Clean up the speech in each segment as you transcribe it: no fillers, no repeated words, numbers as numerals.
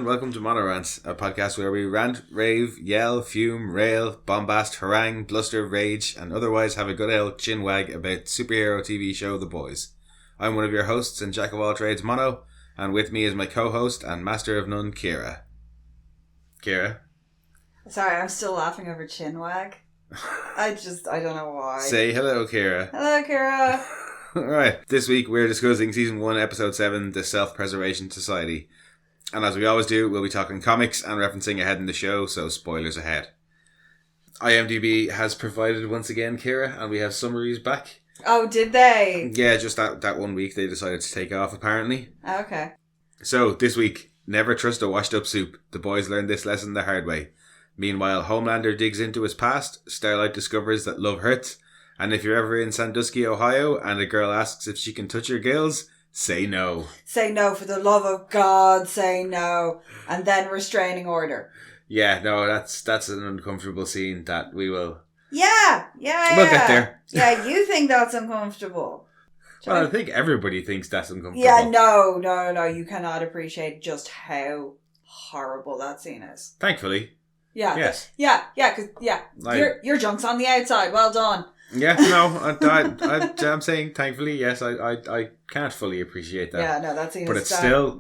and welcome to Monorants, a podcast where we rant, rave, yell, fume, rail, bombast, harangue, bluster, rage, and otherwise have a good old chinwag about superhero TV show The Boys. I'm one of your hosts and jack of all trades, Mono, and with me is my co-host and master of none, Kira. Kira? Sorry, I'm still laughing over chinwag. I don't know why. Say hello, Kira. Hello, Kira. Alright, this week we're discussing Season 1, Episode 7, The Self-Preservation Society. And as we always do, we'll be talking comics and referencing ahead in the show, so spoilers ahead. IMDb has provided once again, Kira, and we have summaries back. Oh, did they? Yeah, just that 1 week they decided to take off, apparently. Okay. So, this week, never trust a washed-up soup. The boys learned this lesson the hard way. Meanwhile, Homelander digs into his past, Starlight discovers that love hurts, and if you're ever in Sandusky, Ohio, and a girl asks if she can touch your gills, say no. Say no, for the love of God, say no. And then restraining order. Yeah, no, that's an uncomfortable scene that we will... Yeah. We'll get there. Yeah, you think that's uncomfortable. Well, I think everybody thinks that's uncomfortable. Yeah, no, you cannot appreciate just how horrible that scene is. Thankfully. Yeah. Yes. Because your junk's on the outside. Well done. Yeah, no, I'm saying thankfully, yes, I can't fully appreciate that. Yeah, no, that scene but is... But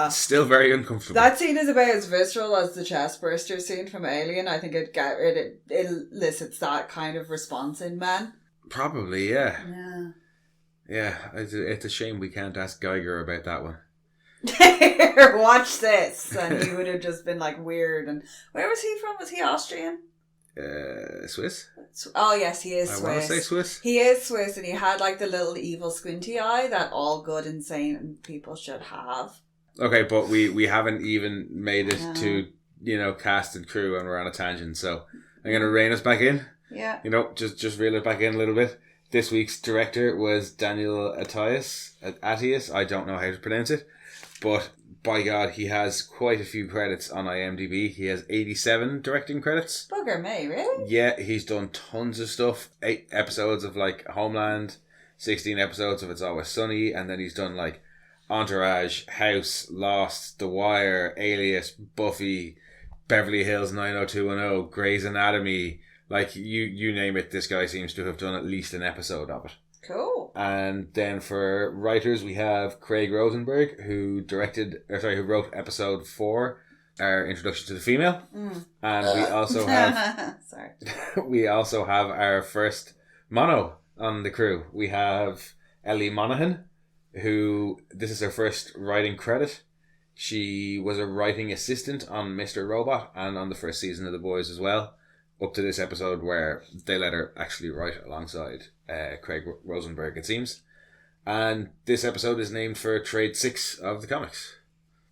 it's still very uncomfortable. That scene is about as visceral as the chest burster scene from Alien. I think it elicits that kind of response in men. Probably, yeah. Yeah. Yeah, it's a shame we can't ask Geiger about that one. Here, watch this. And he would have just been like weird. And where was he from? Was he Austrian? Swiss? Oh yes, he is Swiss. I want to say Swiss. He is Swiss, and he had like the little evil squinty eye that all good insane people should have. Okay, but we haven't even made it to, cast and crew, and we're on a tangent, so I'm going to rein us back in. Yeah. Just reel it back in a little bit. This week's director was Daniel Attias. I don't know how to pronounce it, but by God, he has quite a few credits on IMDb. He has 87 directing credits. Bugger me, really? Yeah, he's done tons of stuff. 8 episodes of like Homeland, 16 episodes of It's Always Sunny, and then he's done like Entourage, House, Lost, The Wire, Alias, Buffy, Beverly Hills 90210, Grey's Anatomy. Like, you name it, this guy seems to have done at least an episode of it. Cool. And then for writers, we have Craig Rosenberg, who wrote episode 4, our introduction to the female. And we also have we also have our first mono on the crew. We have Ellie Monaghan, who this is her first writing credit. She was a writing assistant on Mr. Robot and on the first season of The Boys as well, up to this episode where they let her actually write alongside Craig Rosenberg, it seems. And this episode is named for Trade 6 of the comics.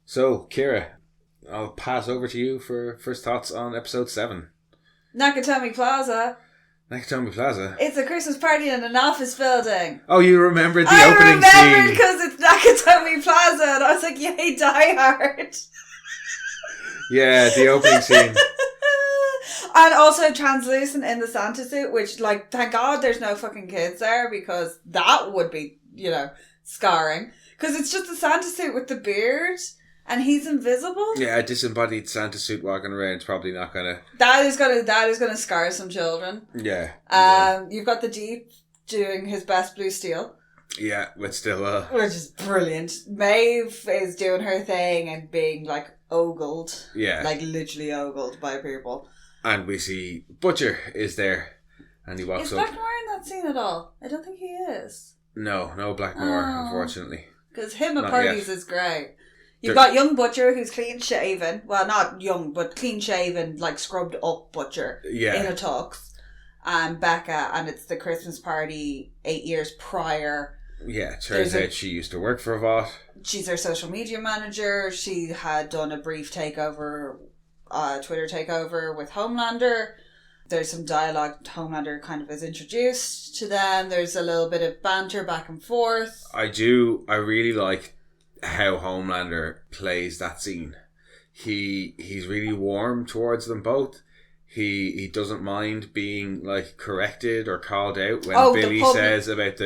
So, Kira, I'll pass over to you for first thoughts on episode 7. Nakatomi Plaza. Nakatomi Plaza? It's a Christmas party in an office building. Oh, you remembered the opening scene. I remembered because it's Nakatomi Plaza, and I was like, yay, Die Hard. Yeah, the opening scene. And also translucent in the Santa suit, which, like, thank God there's no fucking kids there, because that would be, scarring. Because it's just a Santa suit with the beard, and he's invisible. Yeah, a disembodied Santa suit walking around is probably not gonna... That is gonna scar some children. Yeah. You've got the Deep doing his best blue steel. Yeah, with Stillwell. Which is brilliant. Maeve is doing her thing and being, like, ogled. Yeah. Like, literally ogled by people. And we see Butcher is there, and he walks up. Is Blackmore in that scene at all? I don't think he is. No Blackmore, unfortunately. Because him at parties is great. You've got young Butcher who's clean shaven. Well, not young, but clean shaven, like scrubbed up Butcher. Yeah. In a tux. And Becca, and it's the Christmas party 8 years prior. Yeah, turns out she used to work for Vought. She's our social media manager. She had done a brief takeover, Twitter takeover with Homelander. There's some dialogue Homelander kind of is introduced to them. There's a little bit of banter back and forth. I really like how Homelander plays that scene. He's really warm towards them both. He doesn't mind being like corrected or called out when Billy says about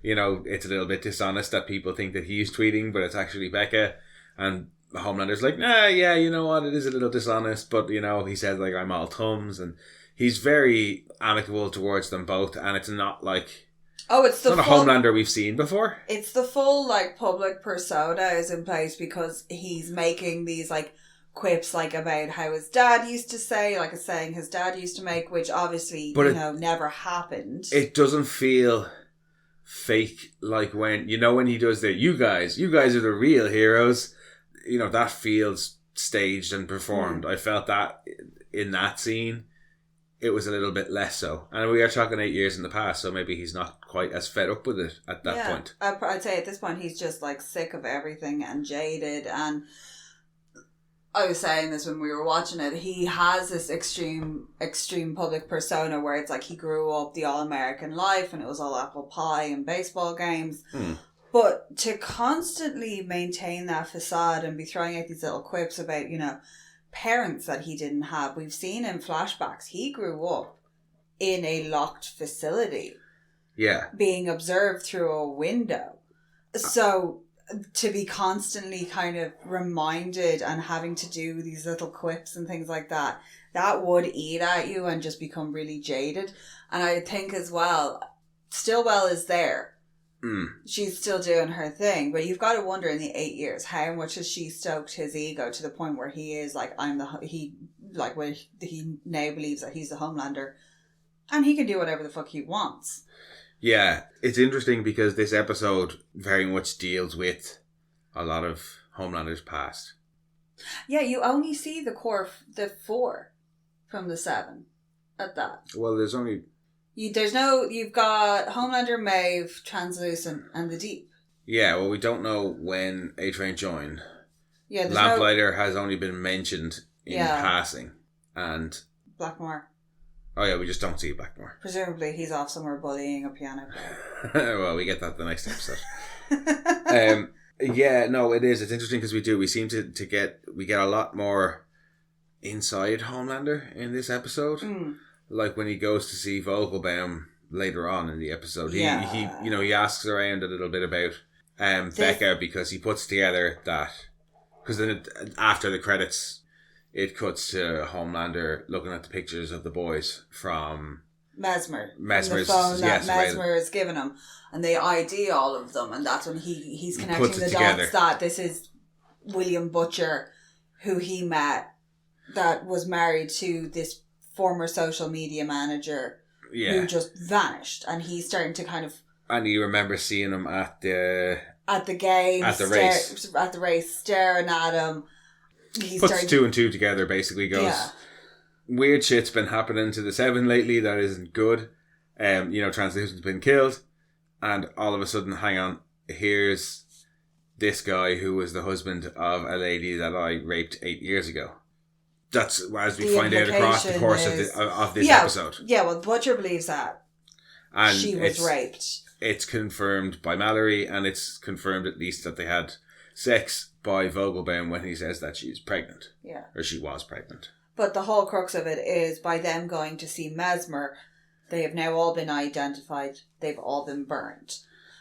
it's a little bit dishonest that people think that he's tweeting, but it's actually Becca. And the Homelander's like, yeah, you know what, it is a little dishonest, but, you know, he says, like, I'm all thumbs, and he's very amicable towards them both, and it's not like... Oh, it's not a Homelander we've seen before. It's the full, like, public persona is in place because he's making these, like, quips, like, about how his dad used to say, like a saying his dad used to make, which obviously, never happened. It doesn't feel fake, like when he does the, you guys are the real heroes, you know, that feels staged and performed. I felt that in that scene. It was a little bit less so. And we are talking 8 years in the past, so maybe he's not quite as fed up with it at that point. I'd say at this point he's just like sick of everything and jaded. And I was saying this when we were watching it, he has this extreme public persona where it's like he grew up the all-American life and it was all apple pie and baseball games. But to constantly maintain that facade and be throwing out these little quips about, you know, parents that he didn't have. We've seen in flashbacks he grew up in a locked facility. Yeah. Being observed through a window. So to be constantly kind of reminded and having to do these little quips and things like that, that would eat at you and just become really jaded. And I think as well, Stillwell is there. She's still doing her thing, but you've got to wonder in the 8 years how much has she stoked his ego to the point where he is like, when he now believes that he's the Homelander and he can do whatever the fuck he wants. Yeah, it's interesting because this episode very much deals with a lot of Homelander's past. Yeah, you only see the 4 from the 7 at that. Well, there's only... You've got Homelander, Maeve, Translucent, and the Deep. Yeah, well, we don't know when A-Train joined. Yeah, Lamplighter has only been mentioned in passing. And... Blackmore. Oh yeah, we just don't see Blackmore. Presumably he's off somewhere bullying a piano player. Well, we get that the next episode. Yeah, no, it is. It's interesting because we seem to get a lot more inside Homelander in this episode. Like when he goes to see Vogelbaum later on in the episode, he asks around a little bit about Becca because he puts together that, because then after the credits it cuts to Homelander looking at the pictures of the boys from Mesmer's the phone that Mesmer has given him, and they ID all of them, and that's when he's connecting the dots that this is William Butcher, who he met, that was married to this former social media manager who just vanished, and he's starting to kind of... And you remember seeing him at the game, at the race, staring at him. Puts 2 and 2 together, basically goes, weird shit's been happening to the 7 lately that isn't good. Translucent's been killed, and all of a sudden, hang on, here's this guy who was the husband of a lady that I raped 8 years ago. That's as we find out across the course of this episode. Yeah, well, Butcher believes that. And she was raped. It's confirmed by Mallory, and it's confirmed at least that they had sex by Vogelbaum when he says that she's pregnant. Yeah. Or she was pregnant. But the whole crux of it is by them going to see Mesmer, they have now all been identified. They've all been burnt.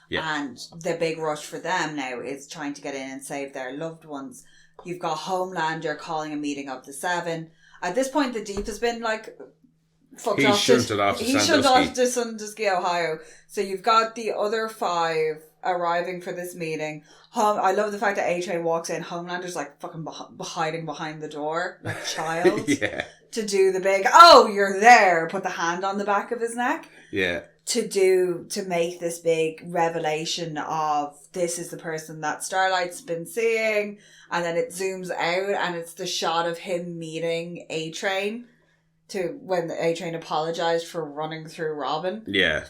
Yeah. And the big rush for them now is trying to get in and save their loved ones. You've got Homelander calling a meeting of the 7. At this point, the Deep has been like fucked off. He shunted off to Sandusky, Ohio. So you've got the other 5 arriving for this meeting. I love the fact that A-Train walks in. Homelander's like fucking hiding behind the door, like a child. To do the big, oh, you're there. Put the hand on the back of his neck. Yeah. To make this big revelation of this is the person that Starlight's been seeing, and then it zooms out and it's the shot of him meeting A-Train when A-Train apologized for running through Robin. Yeah.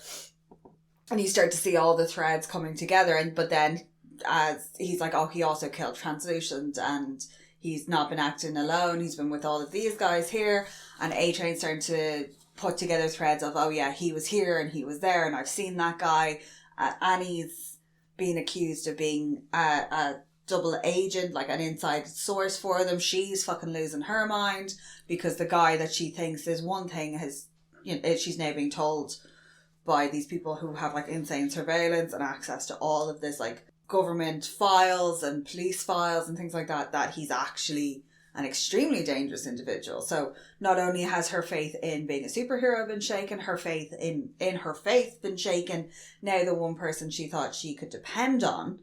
And you start to see all the threads coming together, but then as he's like, oh, he also killed Translucent, and he's not been acting alone, he's been with all of these guys here, and A-Train's starting to put together threads of, oh yeah, he was here and he was there and I've seen that guy. Annie's being accused of being a double agent, like an inside source for them. She's fucking losing her mind because the guy that she thinks is one thing she's now being told by these people who have like insane surveillance and access to all of this like government files and police files and things like that, that he's actually an extremely dangerous individual. So not only has her faith in being a superhero been shaken, her faith in her faith been shaken, now the one person she thought she could depend on,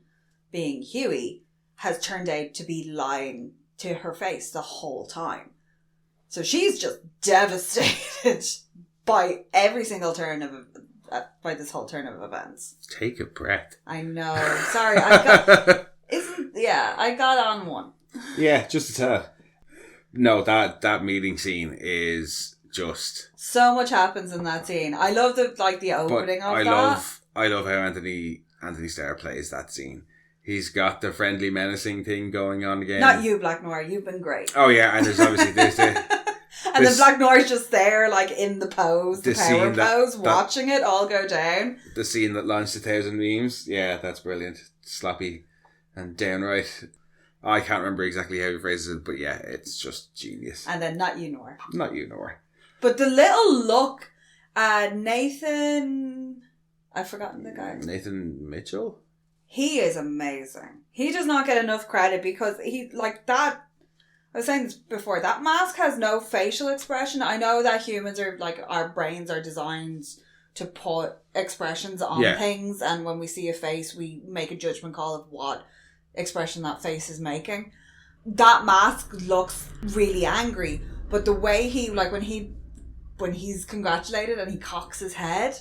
being Huey, has turned out to be lying to her face the whole time. So she's just devastated by every single by this whole turn of events. Take a breath. I know. Sorry, I got on one. Yeah, just a tad. No, that meeting scene is just... So much happens in that scene. I love the opening of that. I love how Anthony Starr plays that scene. He's got the friendly menacing thing going on again. Not you, Black Noir. You've been great. Oh yeah, and there's obviously and then Black Noir's just there, like in the pose, the power pose, watching it all go down. The scene that launched 1,000 memes. Yeah, that's brilliant. Sloppy and downright. I can't remember exactly how he phrases it, but yeah, it's just genius. And then not you, Nor. Not you, Nor. But the little look at Nathan... I've forgotten the guy. Nathan Mitchell? He is amazing. He does not get enough credit because he, like that... I was saying this before, that mask has no facial expression. I know that humans are, like, our brains are designed to put expressions on things, and when we see a face, we make a judgment call of what expression that face is making. That mask looks really angry, but the way he, like, when he's congratulated and he cocks his head,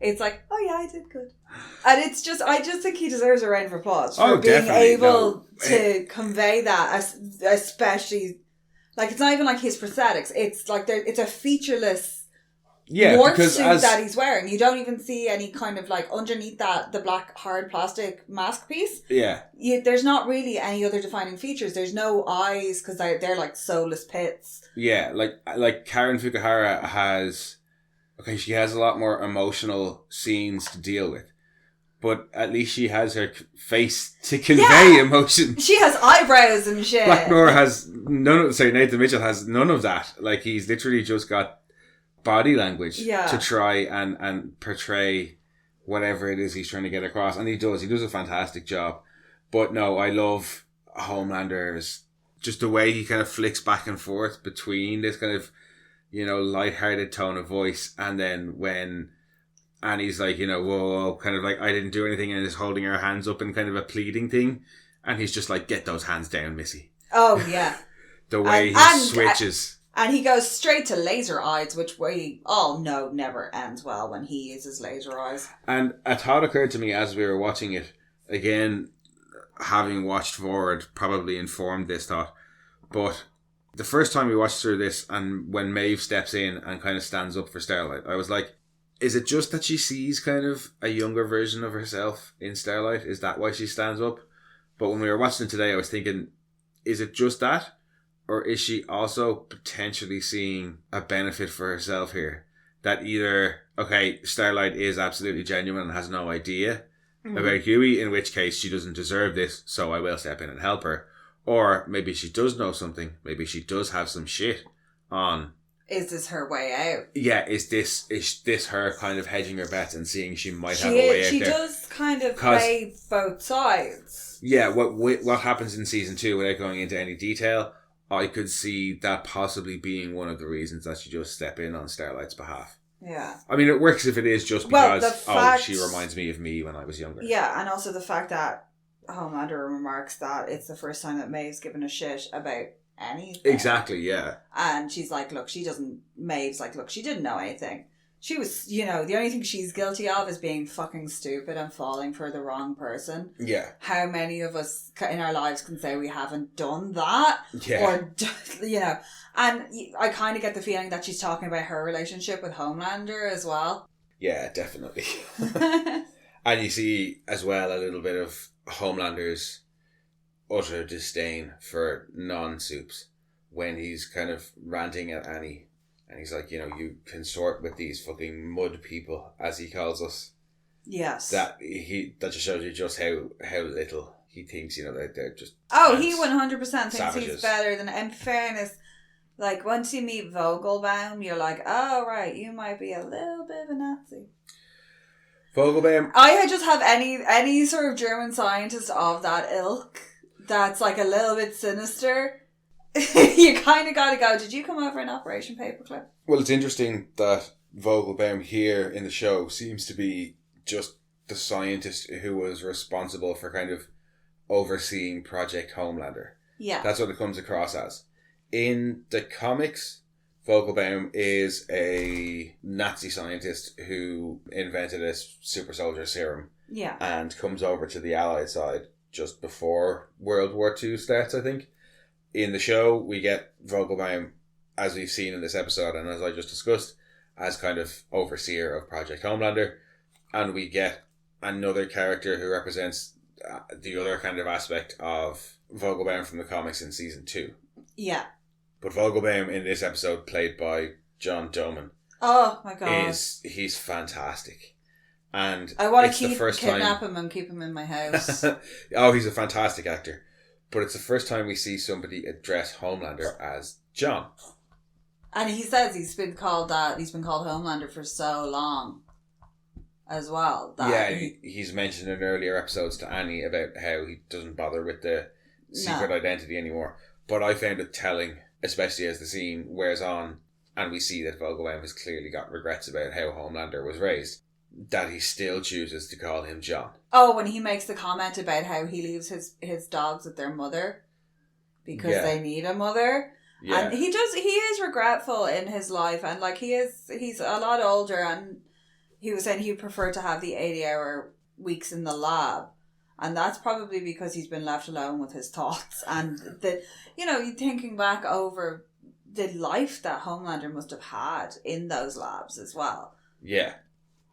it's like, oh yeah, I did good. And it's just, I just think he deserves a round of applause for being able to convey that, especially, like, it's not even like his prosthetics, it's like, it's a featureless morph suit that he's wearing. You don't even see any kind of, like, underneath that, the black hard plastic mask piece. Yeah. There's not really any other defining features. There's no eyes, because they're like soulless pits. Yeah, like Karen Fukuhara has... Okay, she has a lot more emotional scenes to deal with. But at least she has her face to convey emotion. She has eyebrows and shit. Black Noir has Nathan Mitchell has none of that. Like, he's literally just got body language to try and portray whatever it is he's trying to get across. And he does a fantastic job. But no, I love Homelanders. Just the way he kind of flicks back and forth between this kind of, lighthearted tone of voice, and then when Annie's like, whoa, kind of like, I didn't do anything, and is holding her hands up in kind of a pleading thing, and he's just like, get those hands down, Missy. Oh, yeah. The way he switches. And he goes straight to laser eyes, which we all know never ends well when he uses laser eyes. And a thought occurred to me as we were watching it, again, having watched forward, probably informed this thought, but the first time we watched through this, and when Maeve steps in and kind of stands up for Starlight, I was like, is it just that she sees kind of a younger version of herself in Starlight? Is that why she stands up? But when we were watching it today, I was thinking, is it just that? Or is she also potentially seeing a benefit for herself here? That either, okay, Starlight is absolutely genuine and has no idea about Huey, in which case she doesn't deserve this, so I will step in and help her. Or maybe she does know something. Maybe she does have some shit on. Is this her way out? Yeah, is this her kind of hedging her bets and seeing she might have a way out there? She does kind of play both sides. Yeah, what happens in season 2, without going into any detail, I could see that possibly being one of the reasons that she just step in on Starlight's behalf. Yeah. I mean, it works if it is just because, she reminds me of me when I was younger. Yeah, and also the fact that Homelander remarks that it's the first time that Maeve's given a shit about anything. Exactly, yeah. And she's like, look, Maeve's like, look, she didn't know anything. She was, the only thing she's guilty of is being fucking stupid and falling for the wrong person. Yeah. How many of us in our lives can say we haven't done that? Yeah. Or, and I kind of get the feeling that she's talking about her relationship with Homelander as well. Yeah, definitely. And you see as well a little bit of Homelander's utter disdain for non-soups when he's kind of ranting at Annie, and he's like, you consort with these fucking mud people, as he calls us. Yes. That just shows you just how little he thinks, that they're just... Oh, he 100% thinks savages. He's better than... In fairness, like, once you meet Vogelbaum, you're like, oh, right, you might be a little bit of a Nazi. Vogelbaum. I just have any sort of German scientist of that ilk that's like a little bit sinister. You kind of got to go, did you come over an Operation Paperclip? Well, it's interesting that Vogelbaum here in the show seems to be just the scientist who was responsible for kind of overseeing Project Homelander. Yeah. That's what it comes across as. In the comics, Vogelbaum is a Nazi scientist who invented a super soldier serum. Yeah. And comes over to the Allied side just before World War II starts, I think. In the show, we get Vogelbaum, as we've seen in this episode, and as I just discussed, as kind of overseer of Project Homelander. And we get another character who represents the other kind of aspect of Vogelbaum from the comics in season 2. Yeah. But Vogelbaum in this episode, played by John Doman. Oh my god. He's fantastic. And I want to kidnap him and keep him in my house. Oh, he's a fantastic actor. But it's the first time we see somebody address Homelander as John. And he says he's been called Homelander for so long as well. He's mentioned in earlier episodes to Annie about how he doesn't bother with the secret identity anymore. But I found it telling, especially as the scene wears on and we see that Vogelbaum has clearly got regrets about how Homelander was raised, that he still chooses to call him John. Oh, when he makes the comment about how he leaves his dogs with their mother because they need a mother. Yeah. And he is regretful in his life, and like he's a lot older, and he was saying he'd prefer to have the 80-hour weeks in the lab. And that's probably because he's been left alone with his thoughts, and thinking back over the life that Homelander must have had in those labs as well. Yeah.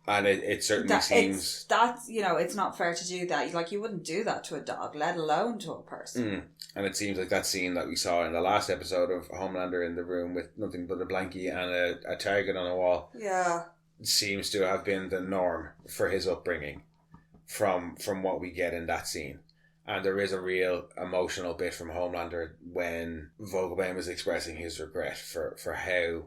And it certainly seems... it's not fair to do that. Like, you wouldn't do that to a dog, let alone to a person. And it seems like that scene that we saw in the last episode of Homelander in the room with nothing but a blankie and a target on a wall seems to have been the norm for his upbringing from what we get in that scene. And there is a real emotional bit from Homelander when Vogelbaum is expressing his regret for how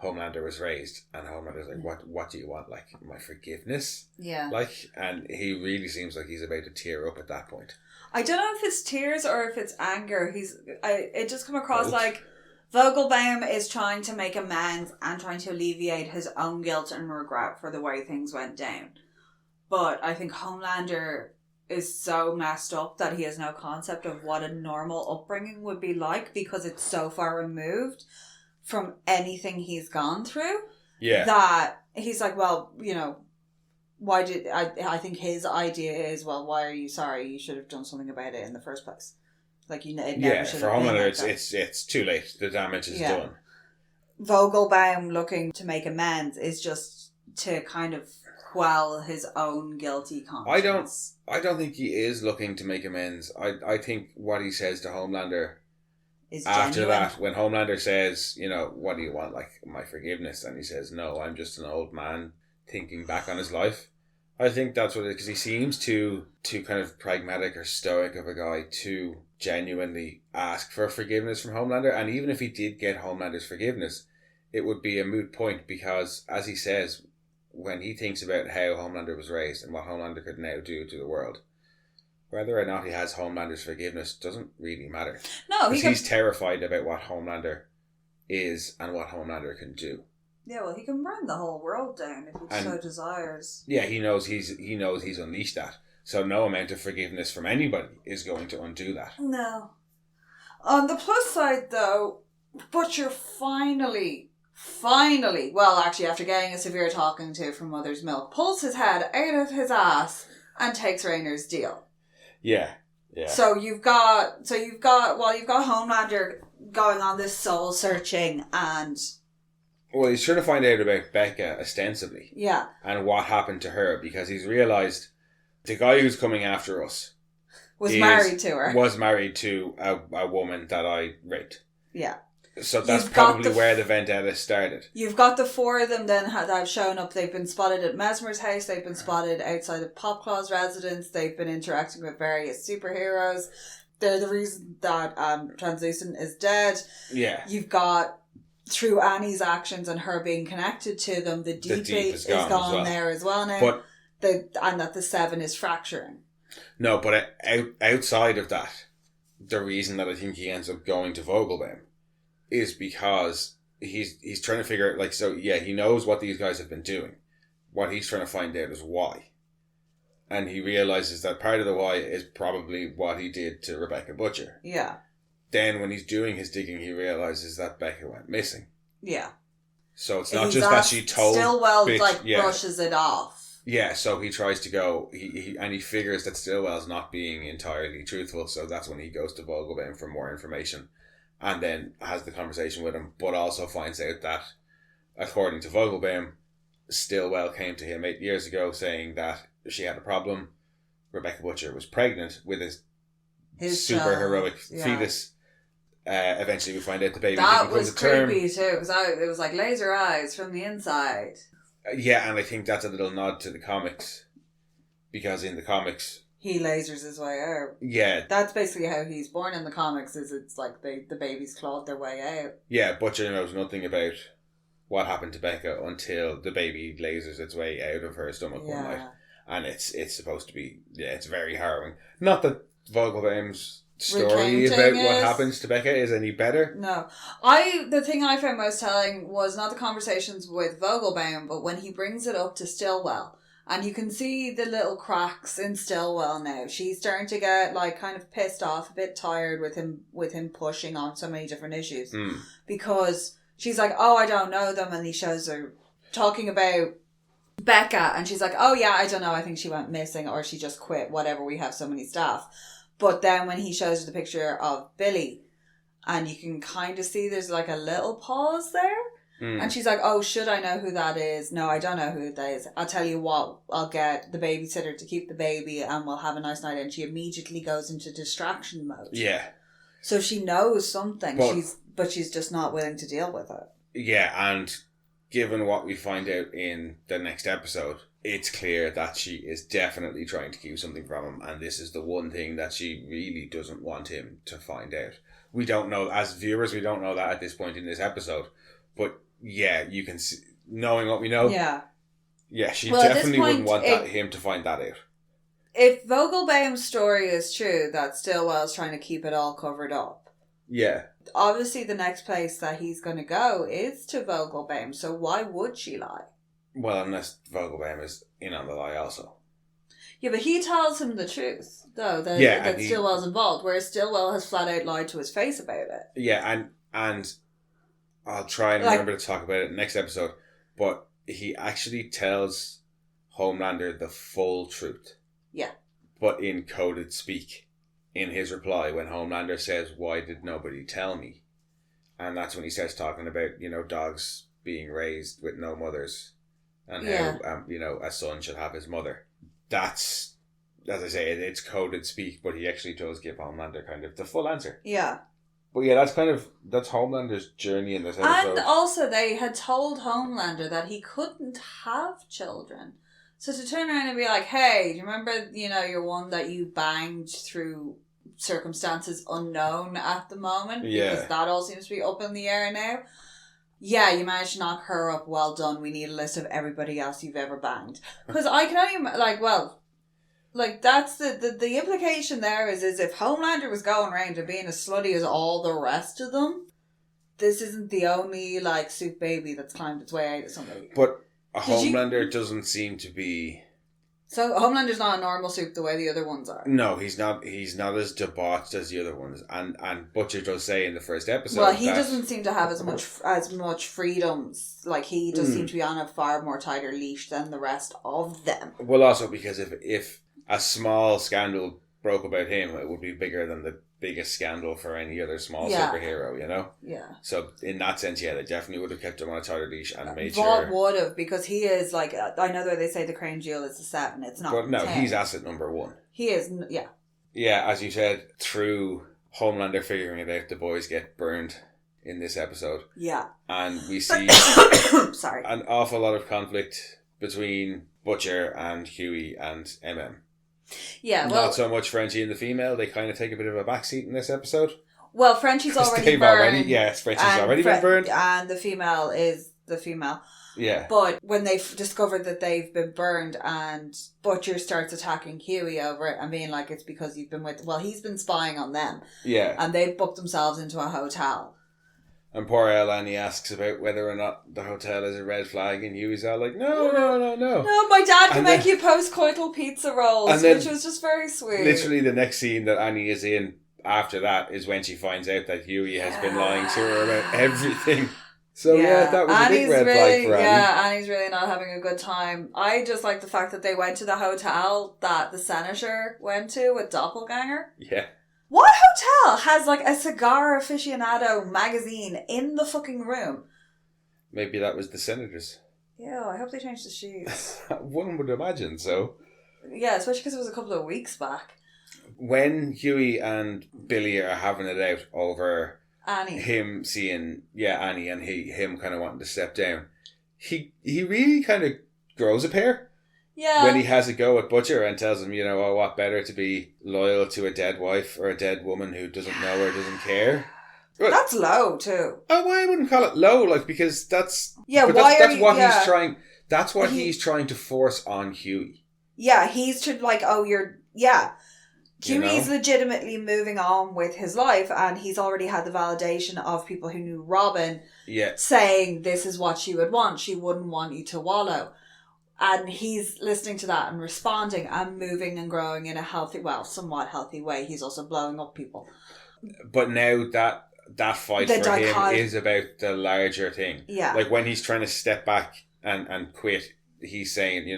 Homelander was raised, and Homelander's like, what do you want? Like, my forgiveness? Yeah. Like, and he really seems like he's about to tear up at that point. I don't know if it's tears or if it's anger. It just come across like Vogelbaum is trying to make amends and trying to alleviate his own guilt and regret for the way things went down. But I think Homelander is so messed up that he has no concept of what a normal upbringing would be like because it's so far removed from anything he's gone through, that he's like, well, why did I think his idea is, well, why are you sorry? You should have done something about it in the first place. Like, it never should have been. For Homelander, it's too late. The damage is done. Vogelbaum looking to make amends is just to kind of quell his own guilty conscience. I don't think he is looking to make amends. I think what he says to Homelander is after genuine. That, when Homelander says, what do you want? Like, my forgiveness. And he says, no, I'm just an old man thinking back on his life. I think that's what it is, because he seems too kind of pragmatic or stoic of a guy to genuinely ask for forgiveness from Homelander. And even if he did get Homelander's forgiveness, it would be a moot point because, as he says, when he thinks about how Homelander was raised and what Homelander could now do to the world, whether or not he has Homelander's forgiveness doesn't really matter. No, he's terrified about what Homelander is and what Homelander can do. Yeah, well, he can burn the whole world down if he so desires. Yeah, he knows he's unleashed that. So no amount of forgiveness from anybody is going to undo that. No. On the plus side, though, Butcher finally, well, actually, after getting a severe talking to from Mother's Milk, pulls his head out of his ass and takes Rainer's deal. Yeah. So you've got Homelander going on this soul searching and... Well, he's trying to find out about Becca, ostensibly. Yeah. And what happened to her, because he's realised the guy who's coming after us... Was married to her. Was married to a woman that I raped. Yeah. So that's probably where the vendetta started. You've got the four of them then that have shown up. They've been spotted at Mesmer's house. They've been spotted outside of Popclaw's residence. They've been interacting with various superheroes. They're the reason that Translucent is dead. Yeah. You've got, through Annie's actions and her being connected to them, the deep is gone well. There as well now. But and that the 7 is fracturing. No, but outside of that, the reason that I think he ends up going to Vogelbaum is because he's trying to figure out, like, so yeah, he knows what these guys have been doing. What he's trying to find out is why. And he realizes that part of the why is probably what he did to Rebecca Butcher. Yeah. Then when he's doing his digging, he realizes that Becca went missing. Yeah. So it's not just that she told... Stillwell, brushes it off. Yeah, so he tries to go... He figures that Stillwell's not being entirely truthful, so that's when he goes to Vogelbaum for more information. And then has the conversation with him, but also finds out that, according to Vogelbaum, Stillwell came to him 8 years ago saying that she had a problem. Rebecca Butcher was pregnant with his super heroic fetus. Eventually we find out the baby that was creepy too, because it was like laser eyes from the inside. Yeah, and I think that's a little nod to the comics, because in the comics he lasers his way out. Yeah, that's basically how he's born in the comics. Is it's like the babies clawed their way out. Yeah, Butcher knows nothing about what happened to Becca until the baby lasers its way out of her stomach one night, and it's supposed to be it's very harrowing. Not that Vogelbaum's story about what happens to Becca is any better. No. The thing I found most telling was not the conversations with Vogelbaum, but when he brings it up to Stillwell. And you can see the little cracks in Stillwell now. She's starting to get like kind of pissed off, a bit tired with him pushing on so many different issues. Because she's like, oh, I don't know them, and he shows her talking about Becca, and she's like, oh yeah, I don't know, I think she went missing or she just quit, whatever, we have so many staff. But then when he shows her the picture of Billy, and you can kind of see there's like a little pause there. And she's like, oh, should I know who that is? No, I don't know who that is. I'll tell you what, I'll get the babysitter to keep the baby and we'll have a nice night. And she immediately goes into distraction mode. Yeah. So she knows something, but she's just not willing to deal with it. Yeah, and given what we find out in the next episode, it's clear that she is definitely trying to keep something from him, and this is the one thing that she really doesn't want him to find out. We don't know, as viewers, we don't know that at this point in this episode, but yeah, you can see, knowing what we know, yeah, she definitely wouldn't want him to find that out. If Vogelbaum's story is true, that Stillwell's trying to keep it all covered up, obviously the next place that he's going to go is to Vogelbaum, so why would she lie? Well, unless Vogelbaum is in on the lie also. Yeah, but he tells him the truth, though, that Stillwell's involved, whereas Stillwell has flat out lied to his face about it. Yeah, and I'll try and remember to talk about it next episode, but he actually tells Homelander the full truth. Yeah. But in coded speak, in his reply, when Homelander says, why did nobody tell me? And that's when he starts talking about, dogs being raised with no mothers. And how, a son should have his mother. That's, as I say, it's coded speak, but he actually does give Homelander kind of the full answer. Yeah. But yeah, that's Homelander's journey in this episode. And also they had told Homelander that he couldn't have children. So to turn around and be like, hey, do you remember, your one that you banged through circumstances unknown at the moment? Yeah. Because that all seems to be up in the air now. Yeah, you managed to knock her up. Well done. We need a list of everybody else you've ever banged. Because I can only, that's the implication there is if Homelander was going around and being as slutty as all the rest of them, this isn't the only, soup baby that's climbed its way out of somebody. But Homelander doesn't seem to be... So Homelander's not a normal soup the way the other ones are. No, he's not as debauched as the other ones. And Butcher does say in the first episode, well, he doesn't seem to have as much freedoms. He does seem to be on a far more tighter leash than the rest of them. Well, also because if a small scandal broke about him, it would be bigger than the biggest scandal for any other small superhero, Yeah. So in that sense, they definitely would have kept him on a tighter leash and made Vought sure... would have, because he is I know that they say the crown jewel is a 7, it's not. But no, 10. He's asset number 1. He is, yeah. Yeah, as you said, through Homelander figuring it out, the boys get burned in this episode. Yeah. And we see an awful lot of conflict between Butcher and Huey and MM. Yeah, well, not so much Frenchie and the female. They kind of take a bit of a backseat in this episode. Well, Frenchie's already burned. Frenchie's already been burned. And the female is the female. Yeah. But when they've discovered that they've been burned and Butcher starts attacking Huey over it and being like, it's because you've been with... Well, he's been spying on them. Yeah. And they've booked themselves into a hotel. And poor Annie asks about whether or not the hotel is a red flag, and Huey's all like, no. No, my dad can make you post-coital pizza rolls, which was just very sweet. Literally the next scene that Annie is in after that is when she finds out that Huey has been lying to her about everything. So that was a big red flag for Annie. Yeah, Annie's really not having a good time. I just like the fact that they went to the hotel that the senator went to with Doppelganger. Yeah. What hotel has like a cigar aficionado magazine in the fucking room? Maybe that was the senator's. Yeah, I hope they changed the sheets. One would imagine so. Yeah, especially because it was a couple of weeks back. When Huey and Billy are having it out over Annie. Him seeing, Annie and him kind of wanting to step down, he really kind of grows a pair. Yeah. When he has a go at Butcher and tells him, what better to be loyal to a dead wife or a dead woman who doesn't know or doesn't care. Well, that's low too. Oh, well, I wouldn't call it low, because that's... Yeah, but why that's are what you... he's trying... That's what he's trying to force on Huey. Yeah, he's to you're... Yeah. Huey's legitimately moving on with his life, and he's already had the validation of people who knew Robin saying this is what she would want. She wouldn't want you to wallow. And he's listening to that and responding and moving and growing in a healthy, somewhat healthy way. He's also blowing up people. But now that fight for him is about the larger thing. Yeah. Like when he's trying to step back and quit, he's saying,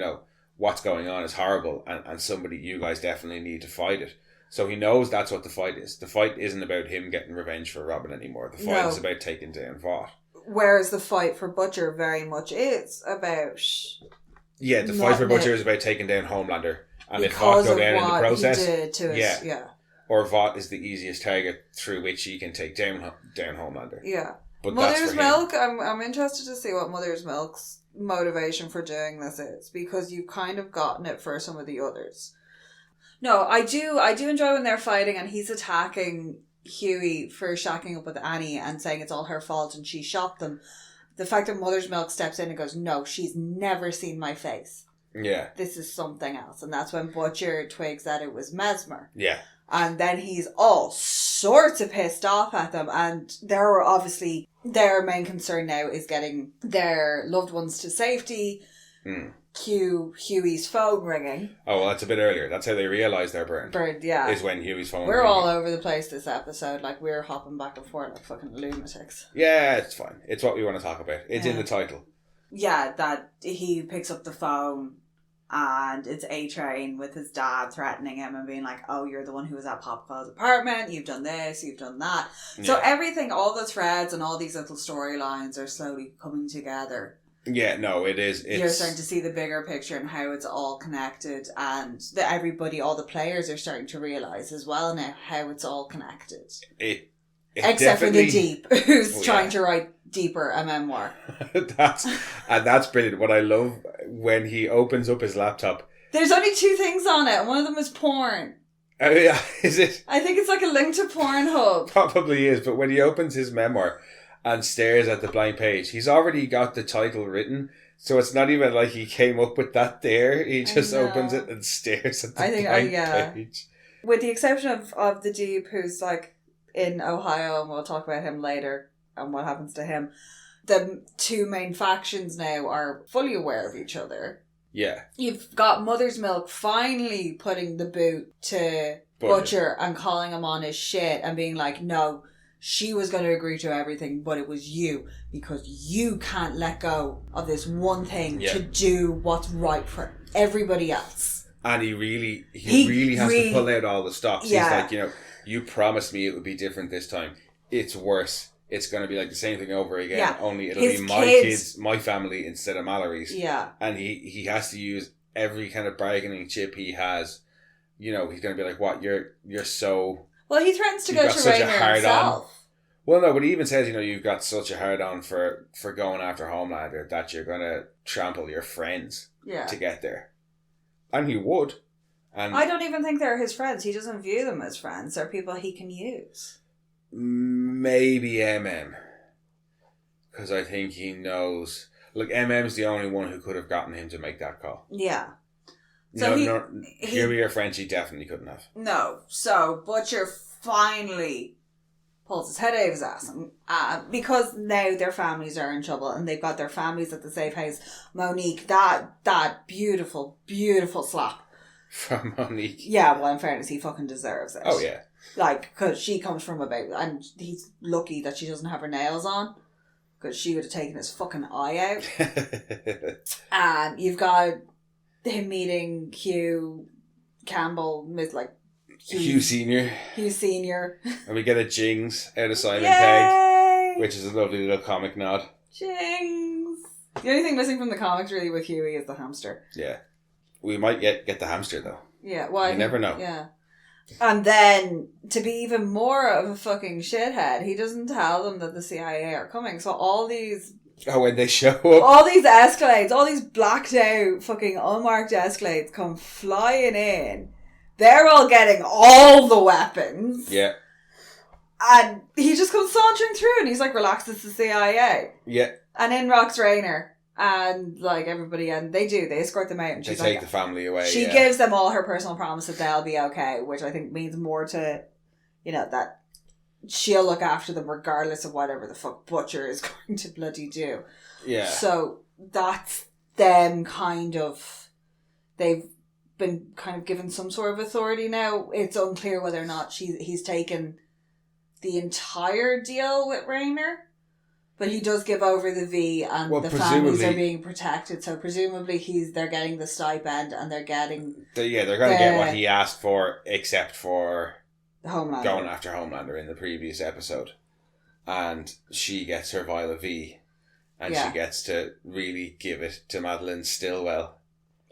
what's going on is horrible and somebody, you guys definitely need to fight it. So he knows that's what the fight is. The fight isn't about him getting revenge for Robin anymore. The fight is about taking down Vought. Whereas the fight for Butcher very much is about... Yeah, the fight for Butcher is about taking down Homelander. And if Vought go down in the process... He did to us, yeah. Or Vought is the easiest target through which he can take down Homelander. Yeah. But Mother's Milk, I'm interested to see what Mother's Milk's motivation for doing this is, because you've kind of gotten it for some of the others. No, I do enjoy when they're fighting and he's attacking Huey for shacking up with Annie and saying it's all her fault and she shot them. The fact that Mother's Milk steps in and goes, no, she's never seen my face. Yeah. This is something else. And that's when Butcher twigs that it was Mesmer. Yeah. And then he's all sorts of pissed off at them. And they're obviously, their main concern now is getting their loved ones to safety. Cue Huey's phone ringing. Oh, well, that's a bit earlier. That's how they realise they're burned. Burned, yeah. Is when Huey's phone We're ringing. all over the place this episode. Like, we're hopping back and forth like fucking lunatics. Yeah, it's fine. It's what we want to talk about. It's in the title. Yeah, that he picks up the phone and it's A-Train with his dad threatening him and being like, oh, you're the one who was at Popcaw's apartment, you've done this, you've done that. Yeah. So everything, all the threads and all these little storylines are slowly coming together. Yeah, no, it is. You're starting to see the bigger picture and how it's all connected, and that everybody, all the players are starting to realise as well now how it's all connected. Except for the Deep, who's trying to write deeper a memoir. That's brilliant. What I love when he opens up his laptop. There's only 2 things on it. One of them is porn. Oh yeah, is it? I think it's like a link to Pornhub. Probably is, but when he opens his memoir and stares at the blank page, he's already got the title written, so it's not even like he came up with that there. He just opens it and stares at the blank page. With the exception of the Deep, who's like in Ohio, and we'll talk about him later and what happens to him. The 2 main factions now are fully aware of each other. Yeah. You've got Mother's Milk finally putting the boot to Butcher and calling him on his shit and being like, no, she was going to agree to everything, but it was you, because you can't let go of this one thing to do what's right for everybody else. And he really has to pull out all the stops. Yeah. He's like, you promised me it would be different this time. It's worse. It's going to be like the same thing over again. Yeah. Only it'll be my kids, my family instead of Mallory's. Yeah. And he has to use every kind of bargaining chip he has. He's going to be like, what? You're so... Well, he threatens to go to Raynor himself. Well, no, but he even says, you've got such a hard on for going after Homelander that you're going to trample your friends to get there. And he would. And I don't even think they're his friends. He doesn't view them as friends. They're people he can use. Maybe MM. Because I think he knows... Look, MM's the only one who could have gotten him to make that call. Yeah. So Huey or Frenchie definitely couldn't have. No. So Butcher finally pulls his head out of his ass. Because now their families are in trouble and they've got their families at the safe house. Monique, that beautiful, beautiful slap. From Monique. Yeah, well, in fairness, he fucking deserves it. Oh, yeah. Like, because she comes from and he's lucky that she doesn't have her nails on. Because she would have taken his fucking eye out. And you've got him meeting Hugh Campbell, Hugh Senior. Hugh Senior. And we get a Jings out of Simon Yay! Pegg, which is a lovely little comic nod. Jings. The only thing missing from the comics really with Huey is the hamster. Yeah. We might get the hamster though. Yeah, well, you never know. Yeah. And then, to be even more of a fucking shithead, he doesn't tell them that the CIA are coming. So all these... Oh, when they show up. All these Escalades, all these blacked out fucking unmarked Escalades come flying in. They're all getting all the weapons. Yeah. And he just comes sauntering through and he's like, relax, it's the CIA. Yeah. And in rocks Raynor. And like everybody, and they escort them out, and they take the family away. She gives them all her personal promise that they'll be okay, which I think means more to, that she'll look after them regardless of whatever the fuck Butcher is going to bloody do. Yeah. So that's them kind of. They've been kind of given some sort of authority now. It's unclear whether or not he's taken the entire deal with Raynor. But he does give over the V, and the families are being protected. So presumably they're getting the stipend, and they're getting they're going to get what he asked for, except for the Homelander. Going after Homelander in the previous episode, and she gets her vial of V, and she gets to really give it to Madeline Stillwell.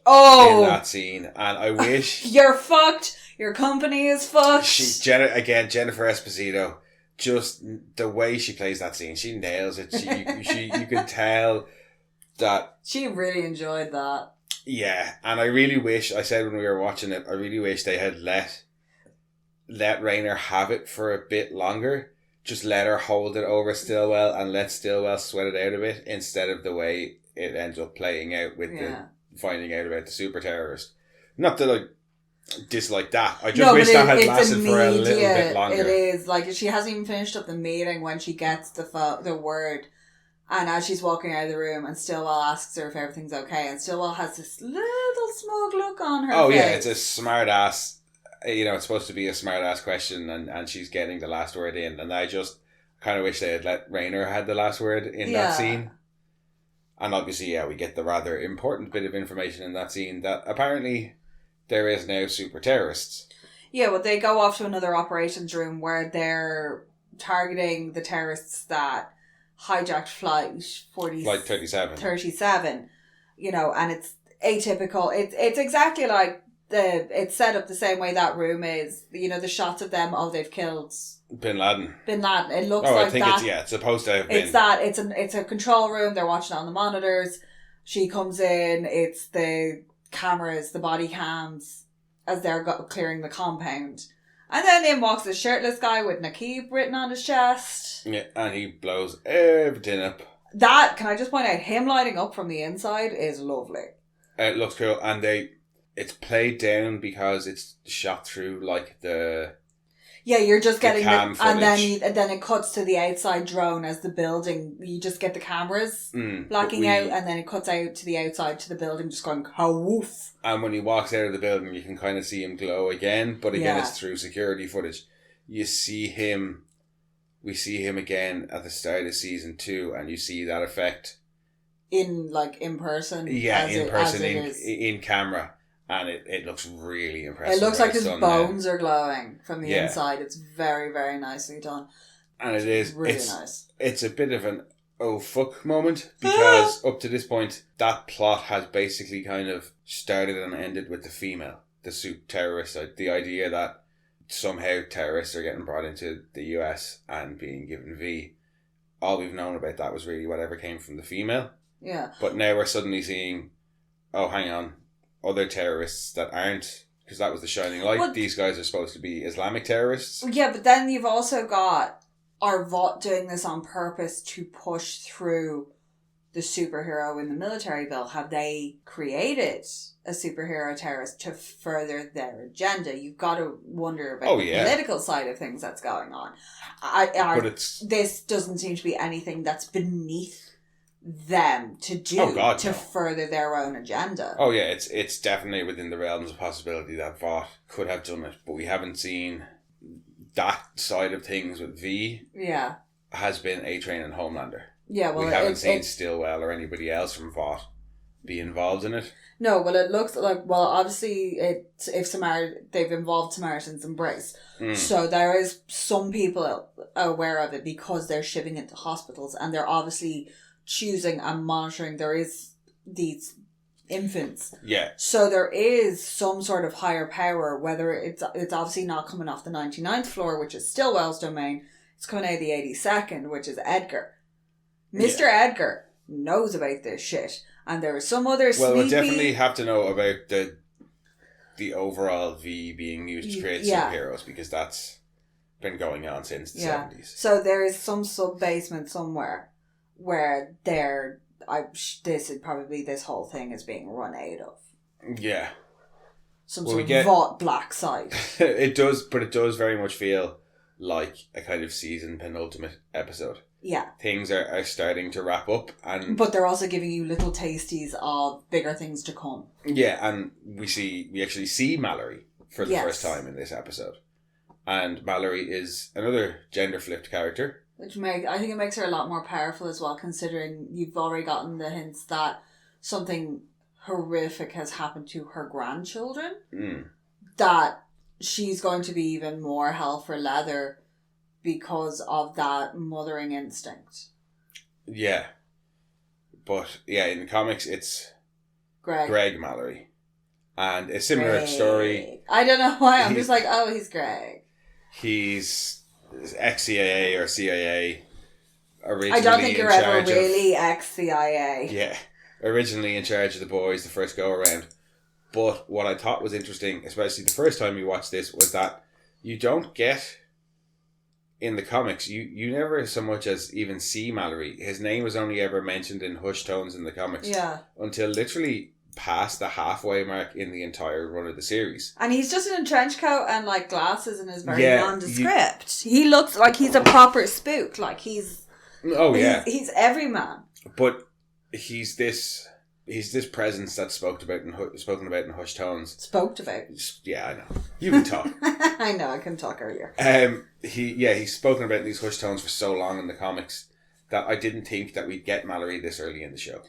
Oh, in that scene, and I wish you're fucked. Your company is fucked. Jennifer Esposito. Just the way she plays that scene, she nails it. You can tell that she really enjoyed that. Yeah, and I really wish, I said when we were watching it, I really wish they had let Raynor have it for a bit longer. Just let her hold it over Stillwell and let Stillwell sweat it out a bit, instead of the way it ends up playing out with the finding out about the super terrorist. Not that I dislike that. I just wish that had lasted for a little bit longer. It is like she hasn't even finished up the meeting when she gets the word, and as she's walking out of the room, and Stillwell asks her if everything's okay, and Stillwell has this little smug look on her face. Oh yeah, it's a smart ass. It's supposed to be a smart ass question, and she's getting the last word in, and I just kind of wish they had let Raynor had the last word in that scene. And obviously, we get the rather important bit of information in that scene that apparently there is now super terrorists. Yeah, well, they go off to another operations room where they're targeting the terrorists that hijacked Flight 37. 37. And it's atypical. It's exactly like it's set up the same way that room is. The shots of them. Oh, they've killed Bin Laden. It looks like I think that. It's supposed to have been. It's that. It's a control room. They're watching it on the monitors. She comes in. It's the cameras, the body cams, as they're clearing the compound. And then in walks a shirtless guy with Nakib written on his chest. Yeah, and he blows everything up. That, can I just point out, him lighting up from the inside is lovely. It looks cool, and it's played down because it's shot through like the... Yeah, you're just getting cam footage. and then it cuts to the outside drone as the building. You just get the cameras blacking out, and then it cuts out to the outside to the building, just going woof. And when he walks out of the building, you can kind of see him glow again, but again, it's through security footage. We see him again at the start of season 2, and you see that effect in person. Yeah, in camera. And it looks really impressive. It looks like his bones are glowing from the inside. It's very, very nicely done. And it is. Really nice. It's a bit of an oh fuck moment, because up to this point, that plot has basically kind of started and ended with the female, the super terrorist. The idea that somehow terrorists are getting brought into the US and being given V. All we've known about that was really whatever came from the female. Yeah. But now we're suddenly seeing, oh, hang on, other terrorists that aren't, because that was the shining light. But these guys are supposed to be Islamic terrorists. Yeah, but then you've also got our Vought doing this on purpose to push through the superhero in the military bill, have they created a superhero terrorist to further their agenda? You've got to wonder about the political side of things that's going on. This doesn't seem to be anything that's beneath them to do to further their own agenda. Oh yeah, it's definitely within the realms of possibility that Vought could have done it, but we haven't seen that side of things with V. Yeah. Has been A-Train and Homelander. Yeah, well, we haven't seen Stillwell or anybody else from Vought be involved in it. No, well, it looks like, well, obviously, they've involved Samaritan's Embrace. So there is some people aware of it because they're shipping it to hospitals, and they're obviously choosing and monitoring. There is these infants. Yeah. So there is some sort of higher power, whether it's obviously not coming off the 99th floor, which is Stillwell's domain. It's coming out of the 82nd, which is Edgar. Mr. Edgar knows about this shit. And there are some other Well, we definitely have to know about the overall V being used to create superheroes, because that's been going on since the 70s. So there is some sub-basement somewhere where this whole thing is being run out of. Yeah. Some sort of Vought black site. It does, but it does very much feel like a kind of season penultimate episode. Yeah. Things are starting to wrap up, but they're also giving you little tasties of bigger things to come. Yeah, and we actually see Mallory for the first time in this episode. And Mallory is another gender flipped character. Which I think it makes her a lot more powerful as well, considering you've already gotten the hints that something horrific has happened to her grandchildren. That she's going to be even more hell for leather because of that mothering instinct. Yeah. But, yeah, in the comics, it's Greg Mallory. And a similar story. I don't know why. I'm just like, oh, he's Greg. He's ex-CIA or CIA. Originally I don't think you're ever really ex-CIA. Yeah. Originally in charge of the boys the first go-around. But what I thought was interesting, especially the first time we watched this, was that you don't get... In the comics, you never so much as even see Mallory. His name was only ever mentioned in hushed tones in the comics. Yeah. Until literally past the halfway mark in the entire run of the series. And he's just in a trench coat and like glasses and is very nondescript. He looks like he's a proper spook. Like he's... Oh yeah. He's everyman. But he's this presence that's spoken about in hushed tones. Spoke about? Yeah, I know. You can talk. I know, I couldn't talk earlier. He's spoken about in these hushed tones for so long in the comics that I didn't think that we'd get Mallory this early in the show.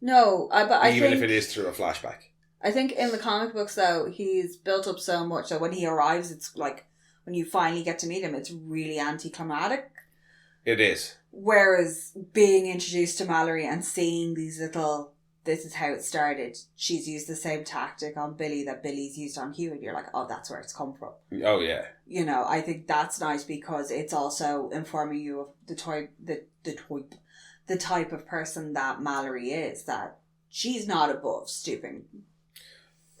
No, but I even think, if it is through a flashback. I think in the comic books though, he's built up so much that when he arrives, it's like when you finally get to meet him, it's really anticlimactic. It is. Whereas being introduced to Mallory and seeing these little... This is how it started. She's used the same tactic on Billy that Billy's used on Hugh, and you're like, oh, that's where it's come from. Oh yeah. You know, I think that's nice because it's also informing you of the type of person that Mallory is. That she's not above stooping.